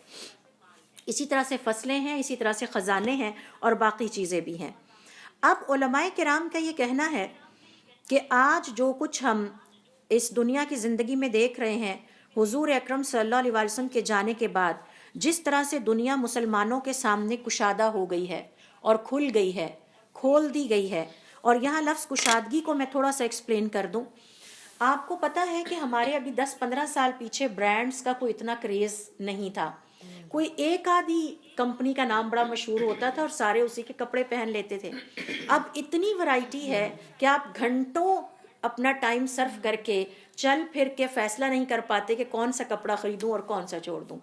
اسی طرح سے فصلیں ہیں، اسی طرح سے خزانے ہیں اور باقی چیزیں بھی ہیں. اب علماء کرام کا یہ کہنا ہے کہ آج جو کچھ ہم اس دنیا کی زندگی میں دیکھ رہے ہیں، حضور اکرم صلی اللہ علیہ وسلم کے جانے کے بعد جس طرح سے دنیا مسلمانوں کے سامنے کشادہ ہو گئی ہے اور کھل گئی ہے، کھول دی گئی ہے. اور یہاں لفظ کشادگی کو میں تھوڑا سا ایکسپلین کر دوں. آپ کو پتہ ہے کہ ہمارے ابھی 10-15 سال پیچھے برانڈز کا کوئی اتنا کریز نہیں تھا. کوئی ایک آدھی کمپنی کا نام بڑا مشہور ہوتا تھا اور سارے اسی کے کپڑے پہن لیتے تھے. اب اتنی ورائٹی ہے کہ آپ گھنٹوں اپنا ٹائم صرف کر کے چل پھر کے فیصلہ نہیں کر پاتے کہ کون سا کپڑا خریدوں اور کون سا چھوڑ دوں.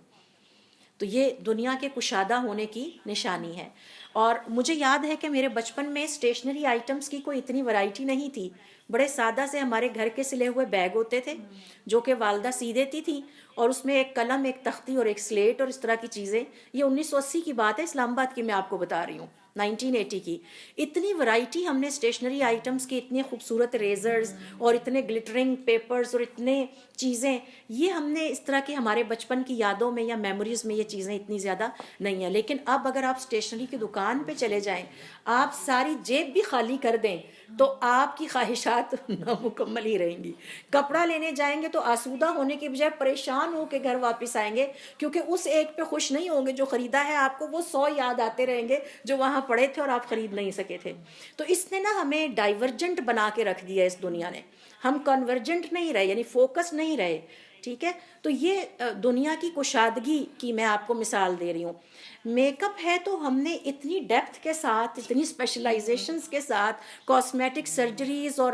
تو یہ دنیا کے کشادہ ہونے کی نشانی ہے. اور مجھے یاد ہے کہ میرے بچپن میں اسٹیشنری آئٹمس کی کوئی اتنی ورائٹی نہیں تھی. بڑے سادہ سے ہمارے گھر کے سلے ہوئے بیگ ہوتے تھے جو کہ والدہ سی دیتی تھیں، اور اس میں ایک قلم، ایک تختی اور ایک سلیٹ اور اس طرح کی چیزیں. یہ 1980 کی بات ہے، اسلام آباد کی میں آپ کو بتا رہی ہوں، 1980 کی. اتنی ورائٹی ہم نے اسٹیشنری آئٹمس کی، اتنے خوبصورت ریزرز اور اتنے گلٹرنگ پیپرز اور اتنے چیزیں، یہ ہم نے اس طرح کی ہمارے بچپن کی یادوں میں یا میموریز میں یہ چیزیں اتنی زیادہ نہیں ہیں. لیکن اب اگر آپ اسٹیشنری کی دکان پہ چلے جائیں، آپ ساری جیب بھی خالی کر دیں تو آپ کی خواہشات نامکمل ہی رہیں گی. کپڑا لینے جائیں گے تو آسودہ ہونے کے بجائے پریشان ہو کے گھر واپس آئیں گے، کیونکہ اس ایک پہ خوش نہیں ہوں گے جو خریدا ہے. آپ کو وہ 100 یاد آتے رہیں گے جو وہاں پڑے تھے اور آپ خرید نہیں سکے تھے. تو اس نے نا ہمیں ڈائیورجنٹ بنا کے رکھ دیا اس دنیا نے. ہم کنورجنٹ نہیں رہے، یعنی فوکس نہیں رہے. ٹھیک ہے، تو یہ دنیا کی کشادگی کی میں آپ کو مثال دے رہی ہوں. میک اپ ہے تو ہم نے اتنی ڈیپتھ کے ساتھ، اتنی اسپیشلائزیشنس کے ساتھ، کاسمیٹک سرجریز اور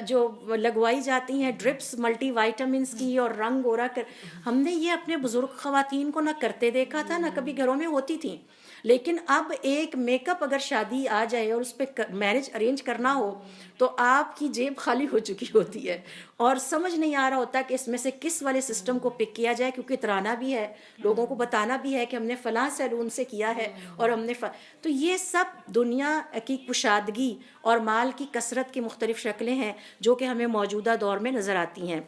جو لگوائی جاتی ہیں ڈرپس ملٹی وائٹامنس کی اور رنگ گورا کر، ہم نے یہ اپنے بزرگ خواتین کو نہ کرتے دیکھا تھا، نہ کبھی گھروں میں ہوتی تھیں. لیکن اب ایک میک اپ اگر شادی آ جائے اور اس پہ میرج ارینج کرنا ہو تو آپ کی جیب خالی ہو چکی ہوتی ہے اور سمجھ نہیں آ رہا ہوتا کہ اس میں سے کس والے سسٹم کو پک کیا جائے، کیونکہ اترانا بھی ہے، لوگوں کو بتانا بھی ہے کہ ہم نے فلاں سیلون سے کیا ہے اور ہم نے تو یہ سب دنیا کی کشادگی اور مال کی کثرت کی مختلف شکلیں ہیں جو کہ ہمیں موجودہ دور میں نظر آتی ہیں.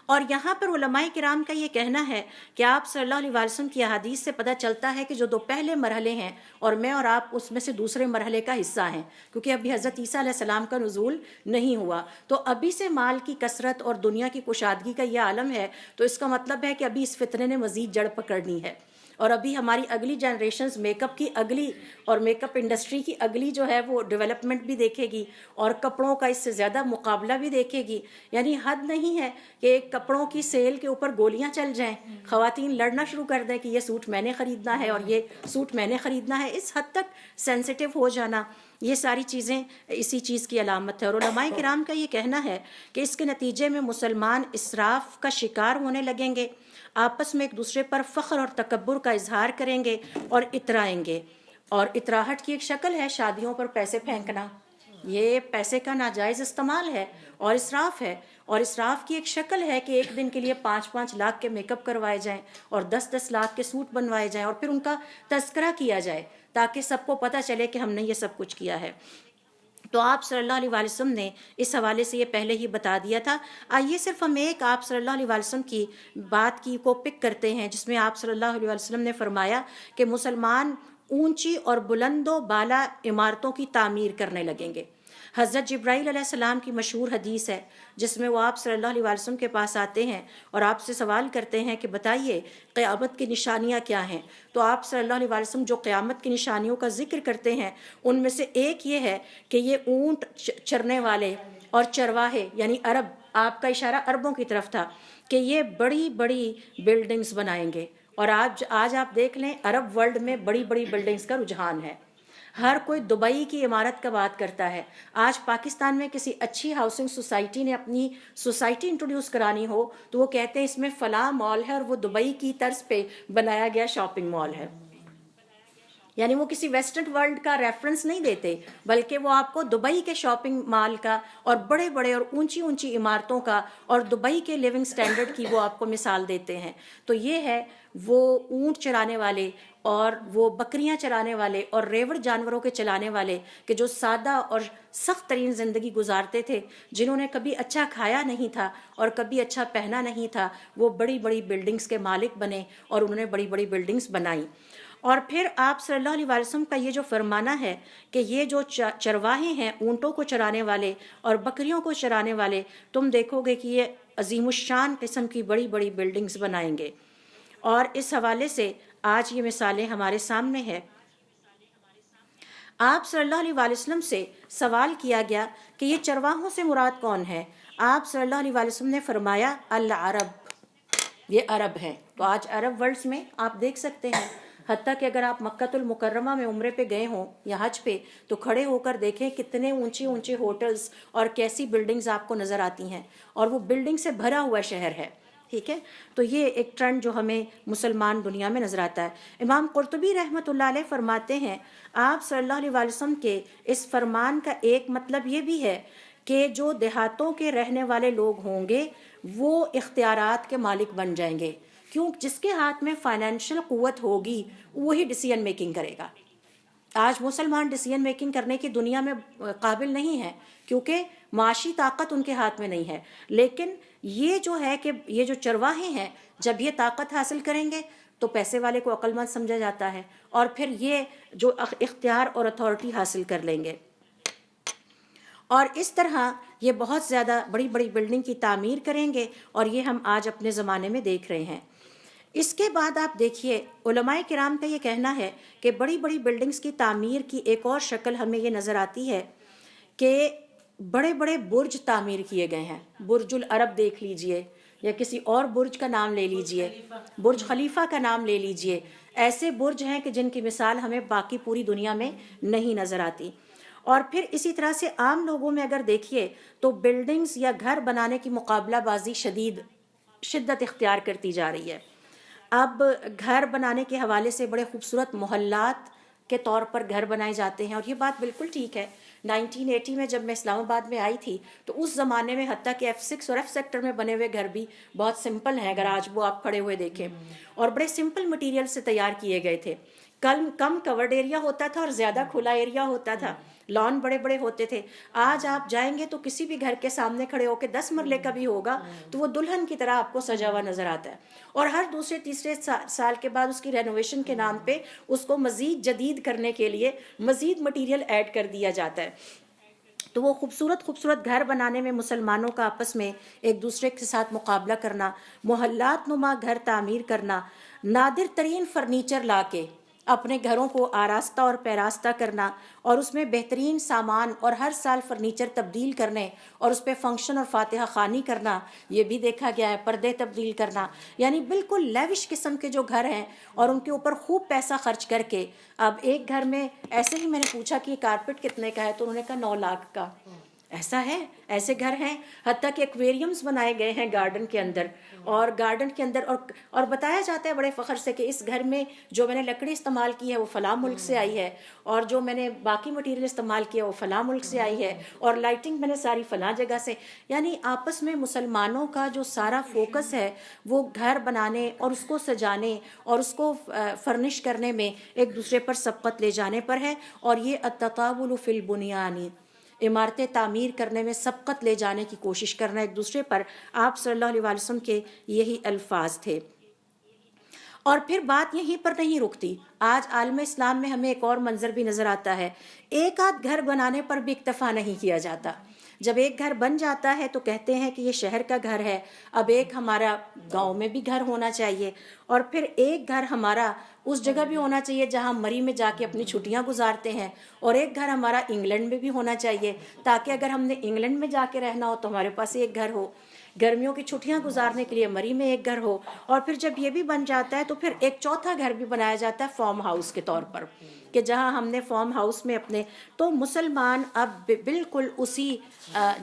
اور یہاں پر علماء کرام کا یہ کہنا ہے کہ آپ صلی اللہ علیہ وسلم کی احادیث سے پتہ چلتا ہے کہ جو دو پہلے مرحلے ہیں، اور میں اور آپ اس میں سے دوسرے مرحلے کا حصہ ہیں، کیونکہ ابھی حضرت عیسیٰ علیہ السلام کا نزول نہیں ہوا. تو ابھی سے مال کی کثرت اور دنیا کی کشادگی کا یہ عالم ہے، تو اس کا مطلب ہے کہ ابھی اس فتنے نے مزید جڑ پکڑنی ہے. اور ابھی ہماری اگلی جنریشنز میک اپ کی اگلی اور میک اپ انڈسٹری کی اگلی جو ہے وہ ڈیولپمنٹ بھی دیکھے گی اور کپڑوں کا اس سے زیادہ مقابلہ بھی دیکھے گی. یعنی حد نہیں ہے کہ ایک کپڑوں کی سیل کے اوپر گولیاں چل جائیں، خواتین لڑنا شروع کر دیں کہ یہ سوٹ میں نے خریدنا ہے اور یہ سوٹ میں نے خریدنا ہے. اس حد تک سینسیٹیو ہو جانا، یہ ساری چیزیں اسی چیز کی علامت ہے. اور علماء کرام کا یہ کہنا ہے کہ اس کے نتیجے میں مسلمان اسراف کا شکار ہونے لگیں گے، آپس میں ایک دوسرے پر فخر اور تکبر کا اظہار کریں گے اور اترائیں گے. اور اتراہٹ کی ایک شکل ہے شادیوں پر پیسے پھینکنا، یہ پیسے کا ناجائز استعمال ہے اور اسراف ہے. اور اسراف کی ایک شکل ہے کہ ایک دن کے لیے 5-5 لاکھ کے میک اپ کروائے جائیں اور 10-10 لاکھ کے سوٹ بنوائے جائیں اور پھر ان کا تذکرہ کیا جائے تاکہ سب کو پتہ چلے کہ ہم نے یہ سب کچھ کیا ہے. تو آپ صلی اللہ علیہ وسلم نے اس حوالے سے یہ پہلے ہی بتا دیا تھا. آئیے صرف ہم ایک آپ صلی اللہ علیہ وسلم کی بات کی کو پک کرتے ہیں جس میں آپ صلی اللہ علیہ وسلم نے فرمایا کہ مسلمان اونچی اور بلند و بالا عمارتوں کی تعمیر کرنے لگیں گے. حضرت جبرائیل علیہ السلام کی مشہور حدیث ہے جس میں وہ آپ صلی اللہ علیہ وسلم کے پاس آتے ہیں اور آپ سے سوال کرتے ہیں کہ بتائیے قیامت کی نشانیاں کیا ہیں. تو آپ صلی اللہ علیہ وسلم جو قیامت کی نشانیوں کا ذکر کرتے ہیں ان میں سے ایک یہ ہے کہ یہ اونٹ چرنے والے اور چرواہے یعنی عرب، آپ کا اشارہ عربوں کی طرف تھا، کہ یہ بڑی بڑی بلڈنگز بنائیں گے. اور آج آپ دیکھ لیں عرب ورلڈ میں بڑی بڑی بلڈنگز کا رجحان ہے. ہر کوئی دبئی کی عمارت کا بات کرتا ہے. آج پاکستان میں کسی اچھی ہاؤسنگ سوسائٹی نے اپنی سوسائٹی انٹروڈیوس کرانی ہو تو وہ کہتے ہیں اس میں فلاں مال ہے اور وہ دبئی کی طرز پہ بنایا گیا شاپنگ مال ہے. یعنی وہ کسی ویسٹرن ورلڈ کا ریفرنس نہیں دیتے، بلکہ وہ آپ کو دبئی کے شاپنگ مال کا اور بڑے بڑے اور اونچی اونچی عمارتوں کا اور دبئی کے لیونگ سٹینڈرڈ کی وہ آپ کو مثال دیتے ہیں۔ تو یہ ہے وہ اونٹ چرانے والے اور وہ بکریاں چرانے والے اور ریوڑ جانوروں کے چلانے والے کہ جو سادہ اور سخت ترین زندگی گزارتے تھے، جنہوں نے کبھی اچھا کھایا نہیں تھا اور کبھی اچھا پہنا نہیں تھا، وہ بڑی بڑی بلڈنگز کے مالک بنے اور انہوں نے بڑی بڑی بلڈنگز بنائیں۔ اور پھر آپ صلی اللہ علیہ وسلم کا یہ جو فرمانا ہے کہ یہ جو چرواہے ہیں، اونٹوں کو چرانے والے اور بکریوں کو چرانے والے، تم دیکھو گے کہ یہ عظیم الشان قسم کی بڑی بڑی بلڈنگز بنائیں گے۔ اور اس حوالے سے آج یہ مثالیں ہمارے سامنے ہیں۔ آپ صلی اللہ علیہ وسلم سے سوال کیا گیا کہ یہ چرواہوں سے مراد کون ہے؟ آپ صلی اللہ علیہ وسلم نے فرمایا العرب، یہ عرب ہیں۔ تو آج عرب ورلڈز میں آپ دیکھ سکتے ہیں، حتیٰ کہ اگر آپ مکہ المکرمہ میں عمرے پہ گئے ہوں یا حج پہ تو کھڑے ہو کر دیکھیں کتنے اونچے اونچے ہوٹلز اور کیسی بلڈنگز آپ کو نظر آتی ہیں، اور وہ بلڈنگ سے بھرا ہوا شہر ہے، ٹھیک ہے۔ تو یہ ایک ٹرینڈ جو ہمیں مسلمان دنیا میں نظر آتا ہے۔ امام قرطبی رحمۃ اللہ علیہ فرماتے ہیں آپ صلی اللہ علیہ وسلم کے اس فرمان کا ایک مطلب یہ بھی ہے کہ جو دیہاتوں کے رہنے والے لوگ ہوں گے وہ اختیارات کے مالک بن جائیں گے، کیوں؟ جس کے ہاتھ میں فائنینشیل قوت ہوگی وہی ڈیسیژن میکنگ کرے گا۔ آج مسلمان ڈیسیژن میکنگ کرنے کی دنیا میں قابل نہیں ہیں کیونکہ معاشی طاقت ان کے ہاتھ میں نہیں ہے، لیکن یہ جو ہے کہ یہ جو چرواہے ہیں جب یہ طاقت حاصل کریں گے تو پیسے والے کو عقل مند سمجھا جاتا ہے، اور پھر یہ جو اختیار اور اتھارٹی حاصل کر لیں گے، اور اس طرح یہ بہت زیادہ بڑی بڑی بلڈنگ کی تعمیر کریں گے، اور یہ ہم آج اپنے زمانے میں دیکھ رہے ہیں۔ اس کے بعد آپ دیکھیے علماء کرام کا یہ کہنا ہے کہ بڑی بڑی بلڈنگز کی تعمیر کی ایک اور شکل ہمیں یہ نظر آتی ہے کہ بڑے بڑے برج تعمیر کیے گئے ہیں۔ برج العرب دیکھ لیجئے یا کسی اور برج کا نام لے لیجئے، برج خلیفہ کا نام لے لیجئے، ایسے برج ہیں کہ جن کی مثال ہمیں باقی پوری دنیا میں نہیں نظر آتی۔ اور پھر اسی طرح سے عام لوگوں میں اگر دیکھیے تو بلڈنگز یا گھر بنانے کی مقابلہ بازی شدت اختیار کرتی جا رہی ہے۔ اب گھر بنانے کے حوالے سے بڑے خوبصورت محلات کے طور پر گھر بنائے جاتے ہیں، اور یہ بات بالکل ٹھیک ہے۔ 1980 میں جب میں اسلام آباد میں آئی تھی تو اس زمانے میں حتیٰ کہ F6 اور F سیکٹر میں بنے ہوئے گھر بھی بہت سمپل ہیں، اگر آج وہ آپ کھڑے ہوئے دیکھیں، اور بڑے سمپل مٹیریل سے تیار کیے گئے تھے۔ کم کورڈ ایریا ہوتا تھا اور زیادہ کھلا ایریا ہوتا تھا، لان بڑے بڑے ہوتے تھے۔ آج آپ جائیں گے تو کسی بھی گھر کے سامنے کھڑے ہو کے 10 مرلے کا بھی ہوگا تو وہ دلہن کی طرح آپ کو سجا ہوا نظر آتا ہے، اور ہر دوسرے تیسرے سال کے بعد اس کی رینوویشن کے نام پہ اس کو مزید جدید کرنے کے لیے مزید مٹیریل ایڈ کر دیا جاتا ہے۔ تو وہ خوبصورت گھر بنانے میں مسلمانوں کا آپس میں ایک دوسرے کے ساتھ مقابلہ کرنا، محلات نما گھر تعمیر کرنا، نادر ترین فرنیچر لا کے اپنے گھروں کو آراستہ اور پیراستہ کرنا، اور اس میں بہترین سامان اور ہر سال فرنیچر تبدیل کرنے اور اس پہ فنکشن اور فاتحہ خوانی کرنا، یہ بھی دیکھا گیا ہے۔ پردے تبدیل کرنا، یعنی بالکل لیوش قسم کے جو گھر ہیں اور ان کے اوپر خوب پیسہ خرچ کر کے۔ اب ایک گھر میں ایسے ہی میں نے پوچھا کہ یہ کارپٹ کتنے کا ہے تو انہوں نے کہا 9 لاکھ کا۔ ایسا ہے، ایسے گھر ہیں، حتیٰ کہ ایکویریمز بنائے گئے ہیں گارڈن کے اندر، اور گارڈن کے اندر اور بتایا جاتا ہے بڑے فخر سے کہ اس گھر میں جو میں نے لکڑی استعمال کی ہے وہ فلاں ملک سے آئی ہے، اور جو میں نے باقی مٹیریل استعمال کیا وہ فلاں ملک سے آئی ہے، اور لائٹنگ میں نے ساری فلاں جگہ سے۔ یعنی آپس میں مسلمانوں کا جو سارا فوکس ہے وہ گھر بنانے اور اس کو سجانے اور اس کو فرنش کرنے میں ایک دوسرے پر سبقت لے جانے پر ہے، اور یہ التطاول فی البنیان، عمارتیں تعمیر کرنے میں سبقت لے جانے کی کوشش کرنا ایک دوسرے پر۔ آپ صلی اللہ علیہ وسلم کے یہی الفاظ تھے۔ اور پھر بات یہیں پر نہیں رکتی، آج عالم اسلام میں ہمیں ایک اور منظر بھی نظر آتا ہے۔ ایک آدھ گھر بنانے پر بھی اکتفا نہیں کیا جاتا۔ جب ایک گھر بن جاتا ہے تو کہتے ہیں کہ یہ شہر کا گھر ہے، اب ایک ہمارا گاؤں میں بھی گھر ہونا چاہیے، اور پھر ایک گھر ہمارا اس جگہ بھی ہونا چاہیے جہاں مری میں جا کے اپنی چھٹیاں گزارتے ہیں، اور ایک گھر ہمارا انگلینڈ میں بھی ہونا چاہیے تاکہ اگر ہم نے انگلینڈ میں جا کے رہنا ہو تو ہمارے پاس ایک گھر ہو۔ گرمیوں کی چھٹیاں گزارنے کے لیے مری میں ایک گھر ہو، اور پھر جب یہ بھی بن جاتا ہے تو پھر ایک چوتھا گھر بھی بنایا جاتا ہے فارم ہاؤس کے طور پر، کہ جہاں ہم نے فارم ہاؤس میں اپنے، تو مسلمان اب بالکل اسی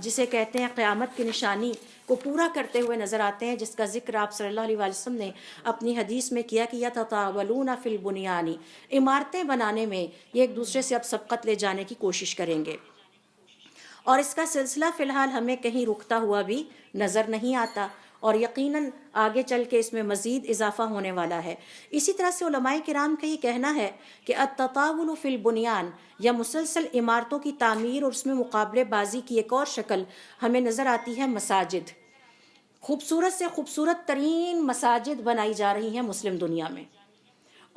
جسے کہتے ہیں قیامت کی نشانی کو پورا کرتے ہوئے نظر آتے ہیں، جس کا ذکر آپ صلی اللہ علیہ وسلم نے اپنی حدیث میں کیا کہ یتطاولون فی البنیان، عمارتیں بنانے میں یہ ایک دوسرے سے اب سبقت لے جانے کی کوشش کریں گے، اور اس کا سلسلہ فی الحال ہمیں کہیں رکتا ہوا بھی نظر نہیں آتا، اور یقیناً آگے چل کے اس میں مزید اضافہ ہونے والا ہے۔ اسی طرح سے علماء کرام کا یہ کہنا ہے کہ التطاول فی البنیان، یا مسلسل عمارتوں کی تعمیر اور اس میں مقابلے بازی کی ایک اور شکل ہمیں نظر آتی ہے مساجد۔ خوبصورت سے خوبصورت ترین مساجد بنائی جا رہی ہیں مسلم دنیا میں،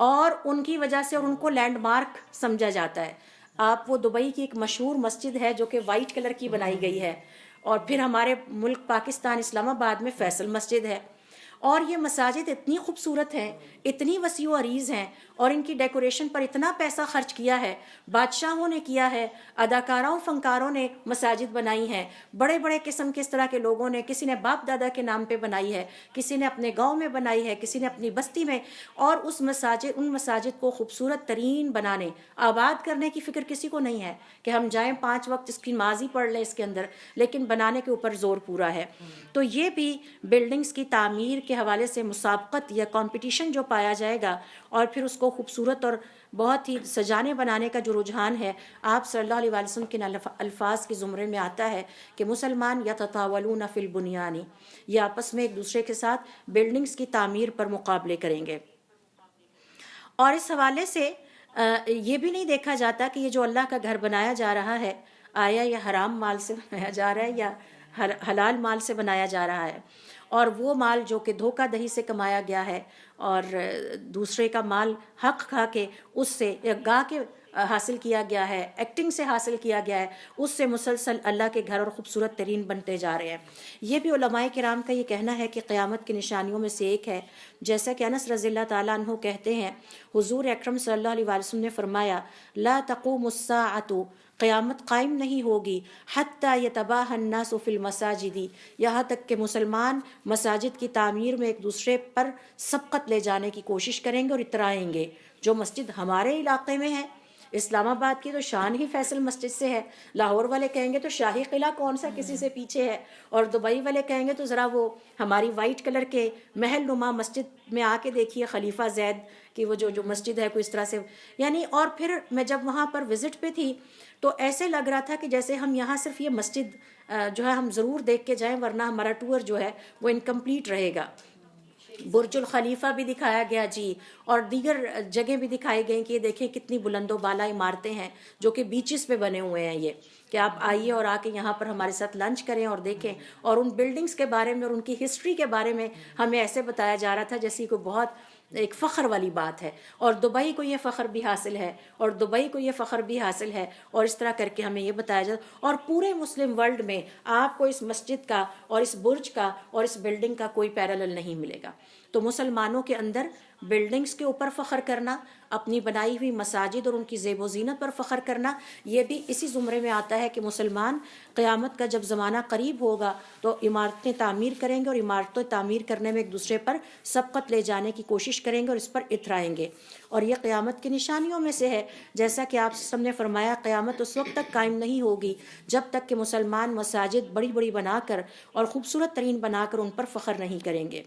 اور ان کی وجہ سے، اور ان کو لینڈ مارک سمجھا جاتا ہے۔ آپ وہ دبئی کی ایک مشہور مسجد ہے جو کہ وائٹ کلر کی بنائی گئی ہے، اور پھر ہمارے ملک پاکستان اسلام آباد میں فیصل مسجد ہے، اور یہ مساجد اتنی خوبصورت ہیں، اتنی وسیع و عریض ہیں، اور ان کی ڈیکوریشن پر اتنا پیسہ خرچ کیا ہے، بادشاہوں نے کیا ہے، اداکاروں فنکاروں نے مساجد بنائی ہیں، بڑے بڑے قسم کے اس طرح کے لوگوں نے، کسی نے باپ دادا کے نام پہ بنائی ہے، کسی نے اپنے گاؤں میں بنائی ہے، کسی نے اپنی بستی میں، اور ان مساجد کو خوبصورت ترین بنانے، آباد کرنے کی فکر کسی کو نہیں ہے کہ ہم جائیں 5 وقت اس کی نماز ہی پڑھ لیں اس کے اندر، لیکن بنانے کے اوپر زور پورا ہے۔ تو یہ بھی بلڈنگز کی تعمیر کے حوالے سے مسابقت یا کمپٹیشن جو پایا جائے گا، اور پھر اس کو خوبصورت اور بہت ہی سجانے بنانے کا جو رجحان ہے، آپ صلی اللہ علیہ وسلم کے الفاظ کے زمرے میں آتا ہے کہ مسلمان یتطاولون فی البنیان، یہ آپس میں ایک دوسرے کے ساتھ بلڈنگز کی تعمیر پر مقابلے کریں گے۔ اور اس حوالے سے یہ بھی نہیں دیکھا جاتا کہ یہ جو اللہ کا گھر بنایا جا رہا ہے، آیا یہ حرام مال سے بنایا جا رہا ہے یا حلال مال سے بنایا جا رہا ہے، اور وہ مال جو کہ دھوکہ دہی سے کمایا گیا ہے، اور دوسرے کا مال حق کھا کے اس سے گا کے حاصل کیا گیا ہے، ایکٹنگ سے حاصل کیا گیا ہے، اس سے مسلسل اللہ کے گھر اور خوبصورت ترین بنتے جا رہے ہیں۔ یہ بھی علماء کرام کا یہ کہنا ہے کہ قیامت کی نشانیوں میں سے ایک ہے، جیسا کہ انس رضی اللہ تعالیٰ عنہ کہتے ہیں، حضور اکرم صلی اللہ علیہ وسلم نے فرمایا لا تقوم الساعۃ، قیامت قائم نہیں ہوگی، حتی یتباہی الناس فی المساجد، یہاں تک کہ مسلمان مساجد کی تعمیر میں ایک دوسرے پر سبقت لے جانے کی کوشش کریں گے اور اترائیں گے۔ جو مسجد ہمارے علاقے میں ہے، اسلام آباد کی تو شان ہی فیصل مسجد سے ہے، لاہور والے کہیں گے تو شاہی قلعہ کون سا کسی سے پیچھے ہے، اور دبئی والے کہیں گے تو ذرا وہ ہماری وائٹ کلر کے محل نما مسجد میں آ کے دیکھیے، خلیفہ زید کی وہ جو مسجد ہے کوئی اس طرح سے، یعنی۔ اور پھر میں جب وہاں پر وزٹ پہ تھی تو ایسے لگ رہا تھا کہ جیسے ہم یہاں صرف یہ مسجد جو ہے ہم ضرور دیکھ کے جائیں، ورنہ ہمارا ٹور جو ہے وہ انکمپلیٹ رہے گا۔ برج الخلیفہ بھی دکھایا گیا جی، اور دیگر جگہیں بھی دکھائی گئیں کہ یہ دیکھیں کتنی بلند و بالا عمارتیں ہیں جو کہ بیچز پہ بنے ہوئے ہیں، یہ کہ آپ آئیے اور آ کے یہاں پر ہمارے ساتھ لنچ کریں اور دیکھیں، اور ان بلڈنگز کے بارے میں اور ان کی ہسٹری کے بارے میں ہمیں ایسے بتایا جا رہا تھا جیسے کوئی بہت ایک فخر والی بات ہے، اور دبئی کو یہ فخر بھی حاصل ہے، اور دبئی کو یہ فخر بھی حاصل ہے، اور اس طرح کر کے ہمیں یہ بتایا جاتا، اور پورے مسلم ورلڈ میں آپ کو اس مسجد کا اور اس برج کا اور اس بلڈنگ کا کوئی پیرالل نہیں ملے گا۔ تو مسلمانوں کے اندر بلڈنگز کے اوپر فخر کرنا، اپنی بنائی ہوئی مساجد اور ان کی زیب و زینت پر فخر کرنا، یہ بھی اسی زمرے میں آتا ہے کہ مسلمان قیامت کا جب زمانہ قریب ہوگا تو عمارتیں تعمیر کریں گے، اور عمارتیں تعمیر کرنے میں ایک دوسرے پر سبقت لے جانے کی کوشش کریں گے اور اس پر اترائیں گے، اور یہ قیامت کی نشانیوں میں سے ہے۔ جیسا کہ آپ سب نے فرمایا قیامت اس وقت تک قائم نہیں ہوگی جب تک کہ مسلمان مساجد بڑی بڑی بنا کر اور خوبصورت ترین بنا کر ان پر فخر نہیں کریں گے۔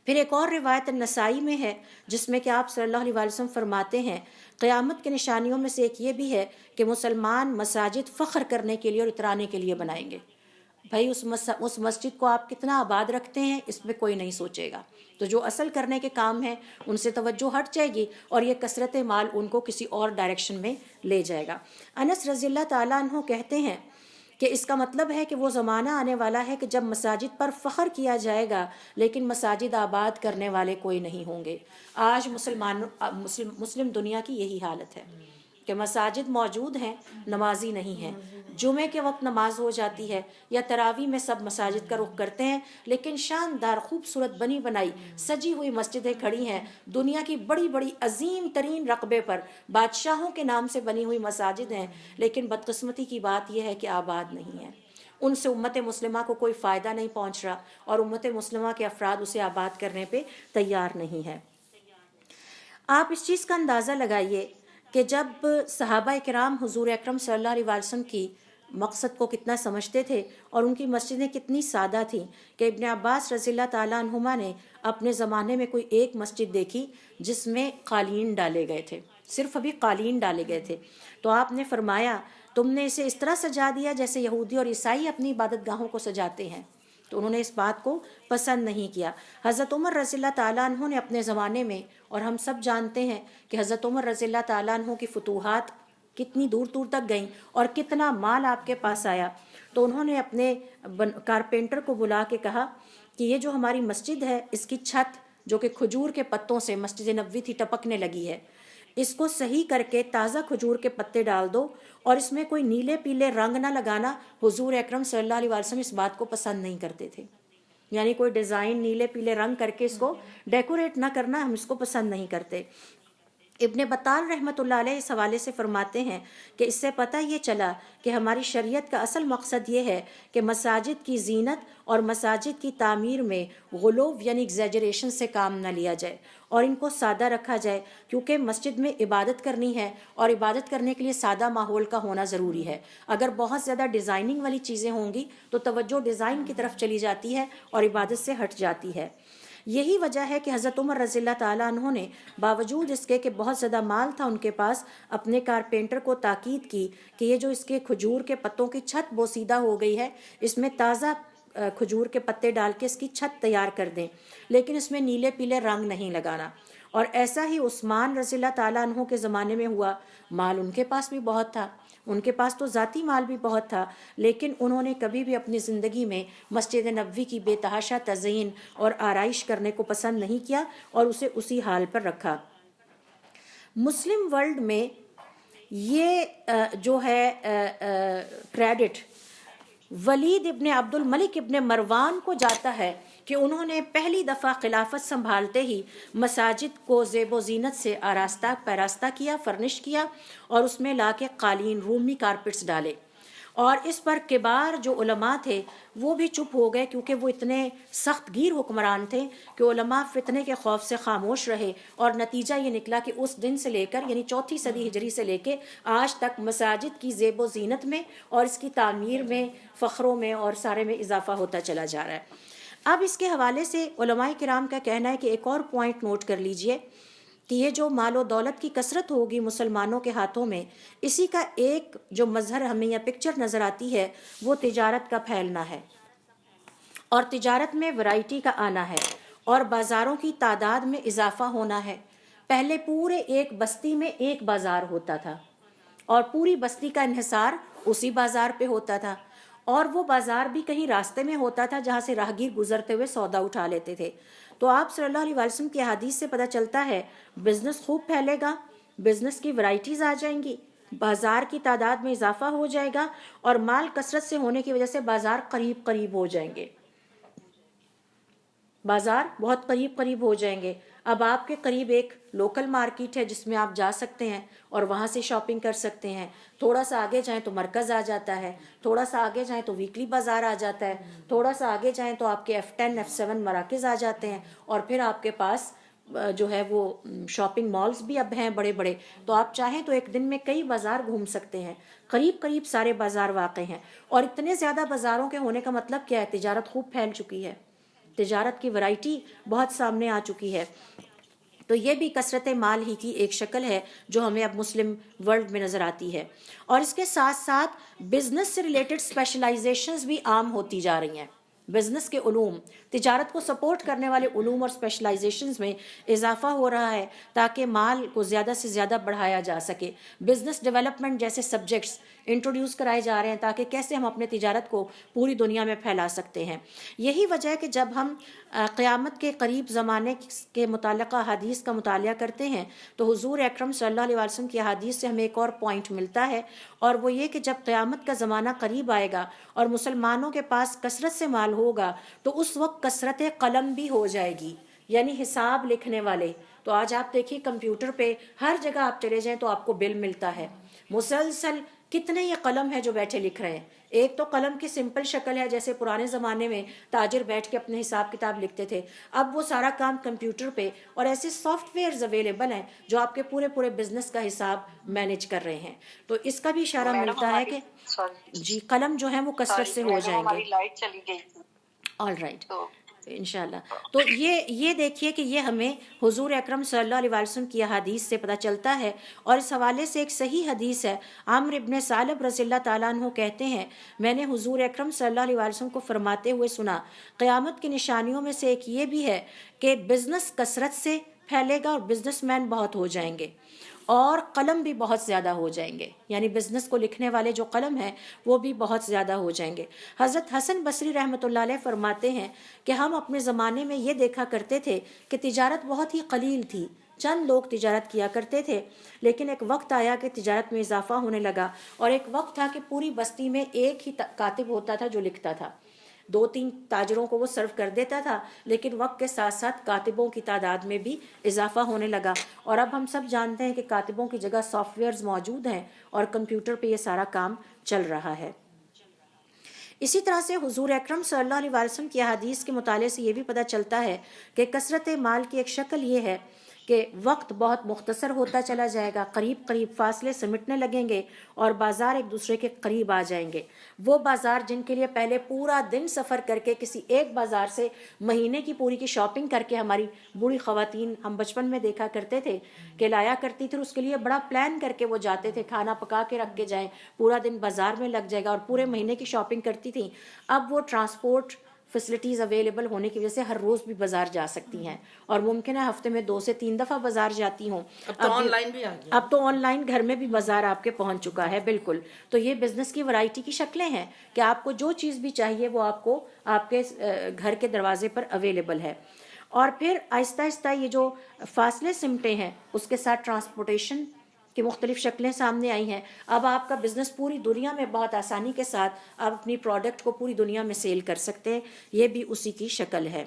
پھر ایک اور روایت نسائی میں ہے جس میں کہ آپ صلی اللہ علیہ وسلم فرماتے ہیں قیامت کی نشانیوں میں سے ایک یہ بھی ہے کہ مسلمان مساجد فخر کرنے کے لیے اور اترانے کے لیے بنائیں گے۔ بھائی اس مسجد کو آپ کتنا آباد رکھتے ہیں اس میں کوئی نہیں سوچے گا، تو جو اصل کرنے کے کام ہیں ان سے توجہ ہٹ جائے گی، اور یہ کثرت مال ان کو کسی اور ڈائریکشن میں لے جائے گا۔ انس رضی اللہ تعالیٰ عنہ کہتے ہیں کہ اس کا مطلب ہے کہ وہ زمانہ آنے والا ہے کہ جب مساجد پر فخر کیا جائے گا لیکن مساجد آباد کرنے والے کوئی نہیں ہوں گے۔ آج مسلم دنیا کی یہی حالت ہے کہ مساجد موجود ہیں، نمازی نہیں ہیں، جمعے کے وقت نماز ہو جاتی ہے یا تراویح میں سب مساجد کا رخ کرتے ہیں، لیکن شاندار خوبصورت بنی بنائی سجی ہوئی مسجدیں کھڑی ہیں، دنیا کی بڑی بڑی عظیم ترین رقبے پر بادشاہوں کے نام سے بنی ہوئی مساجد ہیں، لیکن بدقسمتی کی بات یہ ہے کہ آباد نہیں ہیں۔ ان سے امت مسلمہ کو کوئی فائدہ نہیں پہنچ رہا اور امت مسلمہ کے افراد اسے آباد کرنے پہ تیار نہیں ہے۔ آپ اس چیز کا اندازہ لگائیے کہ جب صحابہ کرام حضور اکرم صلی اللہ علیہ وسلم کی مقصد کو کتنا سمجھتے تھے اور ان کی مسجدیں کتنی سادہ تھیں کہ ابن عباس رضی اللہ تعالیٰ عنہما نے اپنے زمانے میں کوئی ایک مسجد دیکھی جس میں قالین ڈالے گئے تھے، صرف ابھی قالین ڈالے گئے تھے، تو آپ نے فرمایا تم نے اسے اس طرح سجا دیا جیسے یہودی اور عیسائی اپنی عبادت گاہوں کو سجاتے ہیں۔ تو انہوں نے اس بات کو پسند نہیں کیا۔ حضرت عمر رضی اللہ تعالیٰ عنہ نے اپنے زمانے میں، اور ہم سب جانتے ہیں کہ حضرت عمر رضی اللہ تعالیٰ عنہ کی فتوحات کتنی دور دور تک گئیں اور کتنا مال آپ کے پاس آیا، تو انہوں نے اپنے کارپینٹر کو بلا کے کہا کہ یہ جو ہماری مسجد ہے اس کی چھت جو کہ کھجور کے پتوں سے مسجد نبوی تھی ٹپکنے لگی ہے، اس کو صحیح کر کے تازہ کھجور کے پتے ڈال دو اور اس میں کوئی نیلے پیلے رنگ نہ لگانا۔ حضور اکرم صلی اللہ علیہ وسلم اس بات کو پسند نہیں کرتے تھے، یعنی کوئی ڈیزائن نیلے پیلے رنگ کر کے اس کو ڈیکوریٹ نہ کرنا، ہم اس کو پسند نہیں کرتے۔ ابن بطال رحمۃ اللہ علیہ اس حوالے سے فرماتے ہیں کہ اس سے پتہ یہ چلا کہ ہماری شریعت کا اصل مقصد یہ ہے کہ مساجد کی زینت اور مساجد کی تعمیر میں غلو یعنی ایگزیجریشن سے کام نہ لیا جائے اور ان کو سادہ رکھا جائے، کیونکہ مسجد میں عبادت کرنی ہے اور عبادت کرنے کے لیے سادہ ماحول کا ہونا ضروری ہے۔ اگر بہت زیادہ ڈیزائننگ والی چیزیں ہوں گی تو توجہ ڈیزائن کی طرف چلی جاتی ہے اور عبادت سے ہٹ جاتی ہے۔ یہی وجہ ہے کہ حضرت عمر رضی اللہ تعالیٰ عنہ نے باوجود اس کے کہ بہت زیادہ مال تھا ان کے پاس، اپنے کارپینٹر کو تاکید کی کہ یہ جو اس کے کھجور کے پتوں کی چھت بوسیدہ ہو گئی ہے اس میں تازہ کھجور کے پتے ڈال کے اس کی چھت تیار کر دیں، لیکن اس میں نیلے پیلے رنگ نہیں لگانا۔ اور ایسا ہی عثمان رضی اللہ تعالیٰ عنہ کے زمانے میں ہوا، مال ان کے پاس بھی بہت تھا، ان کے پاس تو ذاتی مال بھی بہت تھا، لیکن انہوں نے کبھی بھی اپنی زندگی میں مسجد نبوی کی بے تحاشا تزئین اور آرائش کرنے کو پسند نہیں کیا اور اسے اسی حال پر رکھا۔ مسلم ورلڈ میں یہ جو ہے کریڈٹ ولید ابن عبد الملک ابن مروان کو جاتا ہے کہ انہوں نے پہلی دفعہ خلافت سنبھالتے ہی مساجد کو زیب و زینت سے آراستہ پیراستہ کیا، فرنش کیا اور اس میں لا کے قالین رومی کارپٹس ڈالے، اور اس پر کبار جو علماء تھے وہ بھی چپ ہو گئے، کیونکہ وہ اتنے سخت گیر حکمران تھے کہ علماء فتنے کے خوف سے خاموش رہے، اور نتیجہ یہ نکلا کہ اس دن سے لے کر یعنی 4 صدی ہجری سے لے کے آج تک مساجد کی زیب و زینت میں اور اس کی تعمیر میں، فخروں میں اور سارے میں اضافہ ہوتا چلا جا رہا ہے۔ اب اس کے حوالے سے علماء کرام کا کہنا ہے کہ ایک اور پوائنٹ نوٹ کر لیجئے کہ یہ جو مال و دولت کی کثرت ہوگی مسلمانوں کے ہاتھوں میں، اسی کا ایک جو مظہر ہمیں یا پکچر نظر آتی ہے وہ تجارت کا پھیلنا ہے، اور تجارت میں ورائٹی کا آنا ہے اور بازاروں کی تعداد میں اضافہ ہونا ہے۔ پہلے پورے ایک بستی میں ایک بازار ہوتا تھا اور پوری بستی کا انحصار اسی بازار پہ ہوتا تھا، اور وہ بازار بھی کہیں راستے میں ہوتا تھا جہاں سے راہگیر گزرتے ہوئے سودا اٹھا لیتے تھے۔ تو آپ صلی اللہ علیہ وسلم کی حدیث سے پتہ چلتا ہے بزنس خوب پھیلے گا، بزنس کی ورائٹیز آ جائیں گی، بازار کی تعداد میں اضافہ ہو جائے گا، اور مال کثرت سے ہونے کی وجہ سے بازار قریب قریب ہو جائیں گے، بازار بہت قریب قریب ہو جائیں گے۔ اب آپ کے قریب ایک لوکل مارکیٹ ہے جس میں آپ جا سکتے ہیں اور وہاں سے شاپنگ کر سکتے ہیں، تھوڑا سا آگے جائیں تو مرکز آ جاتا ہے، تھوڑا سا آگے جائیں تو ویکلی بازار آ جاتا ہے، تھوڑا سا آگے جائیں تو آپ کے F10 F7 مراکز آ جاتے ہیں، اور پھر آپ کے پاس جو ہے وہ شاپنگ مالز بھی اب ہیں بڑے بڑے، تو آپ چاہیں تو ایک دن میں کئی بازار گھوم سکتے ہیں، قریب قریب سارے بازار واقع ہیں۔ اور اتنے زیادہ بازاروں کے ہونے کا مطلب کیا ہے؟ تجارت خوب پھیل چکی ہے، تجارت کی ورائٹی بہت سامنے آ چکی ہے۔ تو یہ بھی کثرت مال ہی کی ایک شکل ہے جو ہمیں اب مسلم ورلڈ میں نظر آتی ہے، اور اس کے ساتھ ساتھ بزنس سے ریلیٹڈ اسپیشلائزیشنز بھی عام ہوتی جا رہی ہیں۔ بزنس کے علوم، تجارت کو سپورٹ کرنے والے علوم اور اسپیشلائزیشنز میں اضافہ ہو رہا ہے تاکہ مال کو زیادہ سے زیادہ بڑھایا جا سکے۔ بزنس ڈیولپمنٹ جیسے سبجیکٹس انٹروڈیوس کرائے جا رہے ہیں تاکہ کیسے ہم اپنے تجارت کو پوری دنیا میں پھیلا سکتے ہیں۔ یہی وجہ ہے کہ جب ہم قیامت کے قریب زمانے کے متعلقہ حدیث کا مطالعہ کرتے ہیں تو حضور اکرم صلی اللہ علیہ وسلم کی حدیث سے ہمیں ایک اور پوائنٹ ملتا ہے، اور وہ یہ کہ جب قیامت کا زمانہ قریب آئے گا اور مسلمانوں کے پاس کثرت سے مال ہوگا تو اس وقت کثرت قلم بھی ہو جائے گی، یعنی حساب لکھنے والے۔ تو آج آپ دیکھیے کمپیوٹر پہ ہر جگہ آپ چلے جائیں تو آپ کو بل ملتا ہے، مسلسل کتنے یہ قلم ہے جو بیٹھے لکھ رہے ہیں. ایک تو قلم کی سمپل شکل ہے، جیسے پرانے زمانے میں تاجر بیٹھ کے اپنے حساب کتاب لکھتے تھے، اب وہ سارا کام کمپیوٹر پہ، اور ایسے سافٹ ویئرز اویلیبل ہیں جو آپ کے پورے بزنس کا حساب مینیج کر رہے ہیں. تو اس کا بھی اشارہ ملتا ہے کہ جی قلم جو ہیں وہ کثرت سے ہو جائیں گے. لائٹ چلی گئی تھی. آل رائٹ، انشاءاللہ. تو یہ دیکھیے کہ یہ ہمیں حضور اکرم صلی اللہ علیہ وسلم کی احادیث سے پتہ چلتا ہے. اور اس حوالے سے ایک صحیح حدیث ہے، عمرو ابن ثعلب رضی اللہ تعالیٰ عنہ کہتے ہیں میں نے حضور اکرم صلی اللہ علیہ وسلم کو فرماتے ہوئے سنا، قیامت کی نشانیوں میں سے ایک یہ بھی ہے کہ بزنس کثرت سے پھیلے گا اور بزنس مین بہت ہو جائیں گے، اور قلم بھی بہت زیادہ ہو جائیں گے، یعنی بزنس کو لکھنے والے جو قلم ہیں وہ بھی بہت زیادہ ہو جائیں گے. حضرت حسن بصری رحمۃ اللہ علیہ فرماتے ہیں کہ ہم اپنے زمانے میں یہ دیکھا کرتے تھے کہ تجارت بہت ہی قلیل تھی، چند لوگ تجارت کیا کرتے تھے، لیکن ایک وقت آیا کہ تجارت میں اضافہ ہونے لگا، اور ایک وقت تھا کہ پوری بستی میں ایک ہی کاتب ہوتا تھا جو لکھتا تھا. 2-3 تاجروں کو وہ سرو کر دیتا تھا، لیکن وقت کے ساتھ ساتھ کاتبوں کی تعداد میں بھی اضافہ ہونے لگا. اور اب ہم سب جانتے ہیں کہ کاتبوں کی جگہ سافٹ ویئرز موجود ہیں اور کمپیوٹر پہ یہ سارا کام چل رہا ہے. اسی طرح سے حضور اکرم صلی اللہ علیہ وسلم کی احادیث کے مطالعے سے یہ بھی پتہ چلتا ہے کہ کثرت مال کی ایک شکل یہ ہے کہ وقت بہت مختصر ہوتا چلا جائے گا، قریب فاصلے سمٹنے لگیں گے اور بازار ایک دوسرے کے قریب آ جائیں گے. وہ بازار جن کے لیے پہلے پورا دن سفر کر کے کسی ایک بازار سے مہینے کی پوری کی شاپنگ کر کے ہماری بوڑھی خواتین ہم بچپن میں دیکھا کرتے تھے کہ لایا کرتی تھی، اس کے لیے بڑا پلان کر کے وہ جاتے تھے، کھانا پکا کے رکھ کے جائیں، پورا دن بازار میں لگ جائے گا اور پورے مہینے کی شاپنگ کرتی تھیں. اب وہ ٹرانسپورٹ فیسلٹیز اویلیبل ہونے کی وجہ سے ہر روز بھی بازار جا سکتی ہیں، اور ممکن ہے ہفتے میں 2 سے 3 دفعہ بازار جاتی ہوں. اب تو آن لائن گھر میں بھی بازار آپ کے پہنچ چکا ہے. بالکل. تو یہ بزنس کی ورائٹی کی شکلیں ہیں کہ آپ کو جو چیز بھی چاہیے وہ آپ کو آپ کے گھر کے دروازے پر اویلیبل ہے. اور پھر آہستہ آہستہ یہ جو فاصلے سمٹے ہیں اس کے ساتھ ٹرانسپورٹیشن کی مختلف شکلیں سامنے آئی ہیں. اب آپ کا بزنس پوری دنیا میں بہت آسانی کے ساتھ آپ اپنی پروڈکٹ کو پوری دنیا میں سیل کر سکتے ہیں، یہ بھی اسی کی شکل ہے.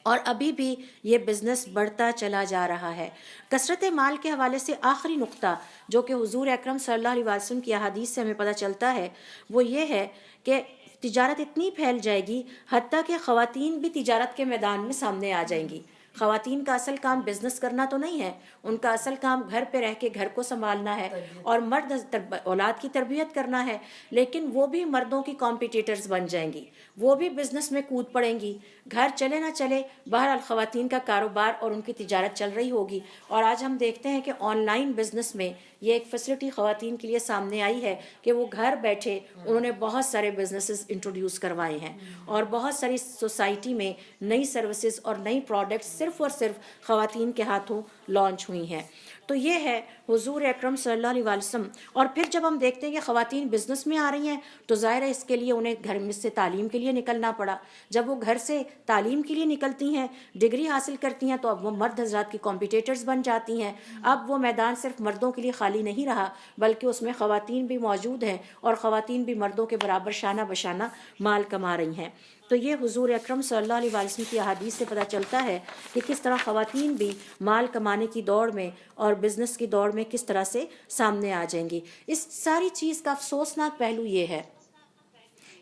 اور ابھی بھی یہ بزنس بڑھتا چلا جا رہا ہے. کثرت مال کے حوالے سے آخری نقطہ جو کہ حضور اکرم صلی اللہ علیہ وسلم کی احادیث سے ہمیں پتہ چلتا ہے وہ یہ ہے کہ تجارت اتنی پھیل جائے گی حتیٰ کہ خواتین بھی تجارت کے میدان میں سامنے آ جائیں گی. خواتین کا اصل کام بزنس کرنا تو نہیں ہے، ان کا اصل کام گھر پہ رہ کے گھر کو سنبھالنا ہے اور مرد اولاد کی تربیت کرنا ہے. لیکن وہ بھی مردوں کی کمپیٹیٹرز بن جائیں گی، وہ بھی بزنس میں کود پڑیں گی. گھر چلے نہ چلے بہرحال خواتین کا کاروبار اور ان کی تجارت چل رہی ہوگی. اور آج ہم دیکھتے ہیں کہ آن لائن بزنس میں یہ ایک فیسلٹی خواتین کے لیے سامنے آئی ہے کہ وہ گھر بیٹھے انہوں نے بہت سارے بزنسز انٹروڈیوس کروائے ہیں، اور بہت ساری سوسائٹی میں نئی سروسز اور نئی پروڈکٹس صرف اور صرف خواتین کے ہاتھوں لانچ ہوئی ہیں. تو یہ ہے حضور اکرم صلی اللہ علیہ وسلم. اور پھر جب ہم دیکھتے ہیں کہ خواتین بزنس میں آ رہی ہیں تو ظاہر ہے اس کے لیے انہیں گھر میں سے تعلیم کے لیے نکلنا پڑا. جب وہ گھر سے تعلیم کے لیے نکلتی ہیں، ڈگری حاصل کرتی ہیں، تو اب وہ مرد حضرات کی کمپیٹیٹرز بن جاتی ہیں. اب وہ میدان صرف مردوں کے لیے خالی نہیں رہا بلکہ اس میں خواتین بھی موجود ہیں، اور خواتین بھی مردوں کے برابر شانہ بشانہ مال کما رہی ہیں. تو یہ حضور اکرم صلی اللہ علیہ وسلم کی احادیث سے پتہ چلتا ہے کہ کس طرح خواتین بھی مال کمانے کی دوڑ میں اور بزنس کی دوڑ میں کس طرح سے سامنے آ جائیں گی. اس ساری چیز کا افسوسناک پہلو یہ ہے،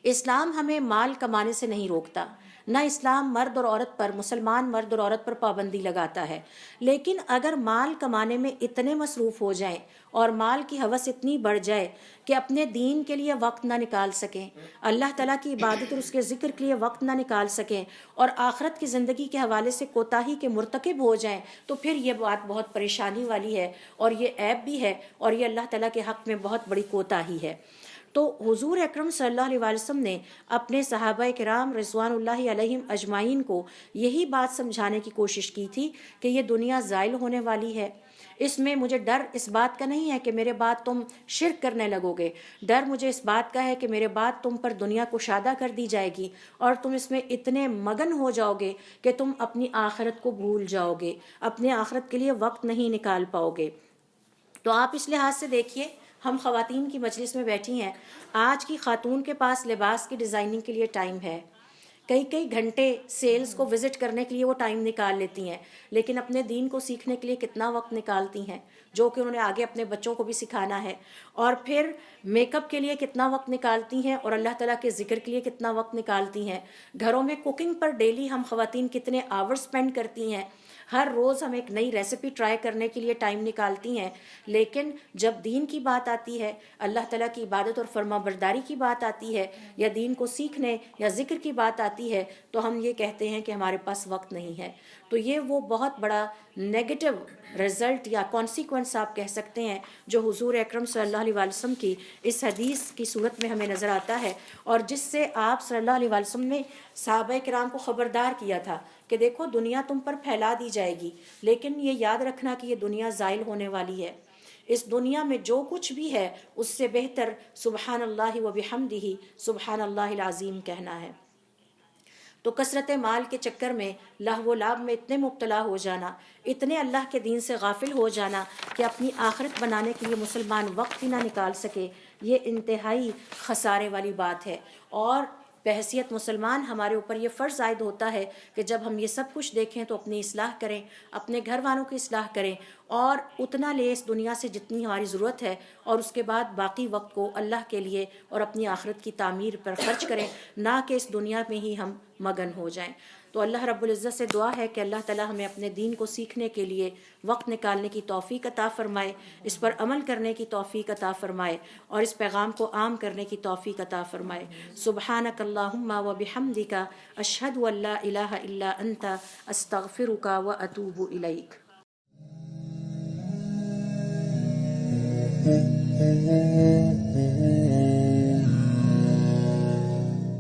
اسلام ہمیں مال کمانے سے نہیں روکتا، نہ اسلام مرد اور عورت پر، مسلمان مرد اور عورت پر پابندی لگاتا ہے. لیکن اگر مال کمانے میں اتنے مصروف ہو جائیں اور مال کی ہوس اتنی بڑھ جائے کہ اپنے دین کے لیے وقت نہ نکال سکیں، اللہ تعالیٰ کی عبادت اور اس کے ذکر کے لیے وقت نہ نکال سکیں، اور آخرت کی زندگی کے حوالے سے کوتاہی کے مرتکب ہو جائیں، تو پھر یہ بات بہت پریشانی والی ہے، اور یہ عیب بھی ہے، اور یہ اللہ تعالیٰ کے حق میں بہت بڑی کوتاہی ہے. تو حضور اکرم صلی اللہ علیہ وسلم نے اپنے صحابہ کرام رضوان اللہ علیہم اجمعین کو یہی بات سمجھانے کی کوشش کی تھی کہ یہ دنیا زائل ہونے والی ہے. اس میں مجھے ڈر اس بات کا نہیں ہے کہ میرے بعد تم شرک کرنے لگو گے، ڈر مجھے اس بات کا ہے کہ میرے بعد تم پر دنیا کشادہ کر دی جائے گی اور تم اس میں اتنے مگن ہو جاؤ گے کہ تم اپنی آخرت کو بھول جاؤ گے، اپنے آخرت کے لیے وقت نہیں نکال پاؤ گے. تو آپ اس لحاظ سے دیکھیے، ہم خواتین کی مجلس میں بیٹھی ہیں، آج کی خاتون کے پاس لباس کی ڈیزائننگ کے لیے ٹائم ہے، کئی کئی گھنٹے سیلز کو وزٹ کرنے کے لیے وہ ٹائم نکال لیتی ہیں، لیکن اپنے دین کو سیکھنے کے لیے کتنا وقت نکالتی ہیں، جو کہ انہوں نے آگے اپنے بچوں کو بھی سکھانا ہے. اور پھر میک اپ کے لیے کتنا وقت نکالتی ہیں، اور اللہ تعالیٰ کے ذکر کے لیے کتنا وقت نکالتی ہیں. گھروں میں کوکنگ پر ڈیلی ہم خواتین کتنے آور سپینڈ کرتی ہیں. ہر روز ہم ایک نئی ریسیپی ٹرائی کرنے کے لیے ٹائم نکالتی ہیں. لیکن جب دین کی بات آتی ہے، اللہ تعالیٰ کی عبادت اور فرما برداری کی بات آتی ہے، یا دین کو سیکھنے یا ذکر کی بات آتی ہے، تو ہم یہ کہتے ہیں کہ ہمارے پاس وقت نہیں ہے. تو یہ وہ بہت بڑا نیگیٹو رزلٹ یا کانسیکوینس آپ کہہ سکتے ہیں جو حضور اکرم صلی اللہ علیہ وسلم کی اس حدیث کی صورت میں ہمیں نظر آتا ہے، اور جس سے آپ صلی اللہ علیہ وسلم نے صحابہ کرام کو خبردار کیا تھا کہ دیکھو دنیا تم پر پھیلا دی جائے گی، لیکن یہ یاد رکھنا کہ یہ دنیا زائل ہونے والی ہے. اس دنیا میں جو کچھ بھی ہے اس سے بہتر سبحان اللہ و بحمدہ سبحان اللہ العظیم کہنا ہے. تو کثرت مال کے چکر میں لہو و لعب میں اتنے مبتلا ہو جانا، اتنے اللہ کے دین سے غافل ہو جانا کہ اپنی آخرت بنانے کے لیے مسلمان وقت ہی نہ نکال سکے، یہ انتہائی خسارے والی بات ہے. اور بحیثیت مسلمان ہمارے اوپر یہ فرض عائد ہوتا ہے کہ جب ہم یہ سب کچھ دیکھیں تو اپنی اصلاح کریں، اپنے گھر والوں کی اصلاح کریں، اور اتنا لیں اس دنیا سے جتنی ہماری ضرورت ہے، اور اس کے بعد باقی وقت کو اللہ کے لیے اور اپنی آخرت کی تعمیر پر خرچ کریں، نہ کہ اس دنیا میں ہی ہم مگن ہو جائیں. تو اللہ رب العزت سے دعا ہے کہ اللہ تعالی ہمیں اپنے دین کو سیکھنے کے لیے وقت نکالنے کی توفیق عطا فرمائے، اس پر عمل کرنے کی توفیق عطا فرمائے، اور اس پیغام کو عام کرنے کی توفیق عطا فرمائے. سبحانک اللہم و بحمدک اشہد ان لا الہ الا انت استغفرک و اتوب الیک. Mm-hmm.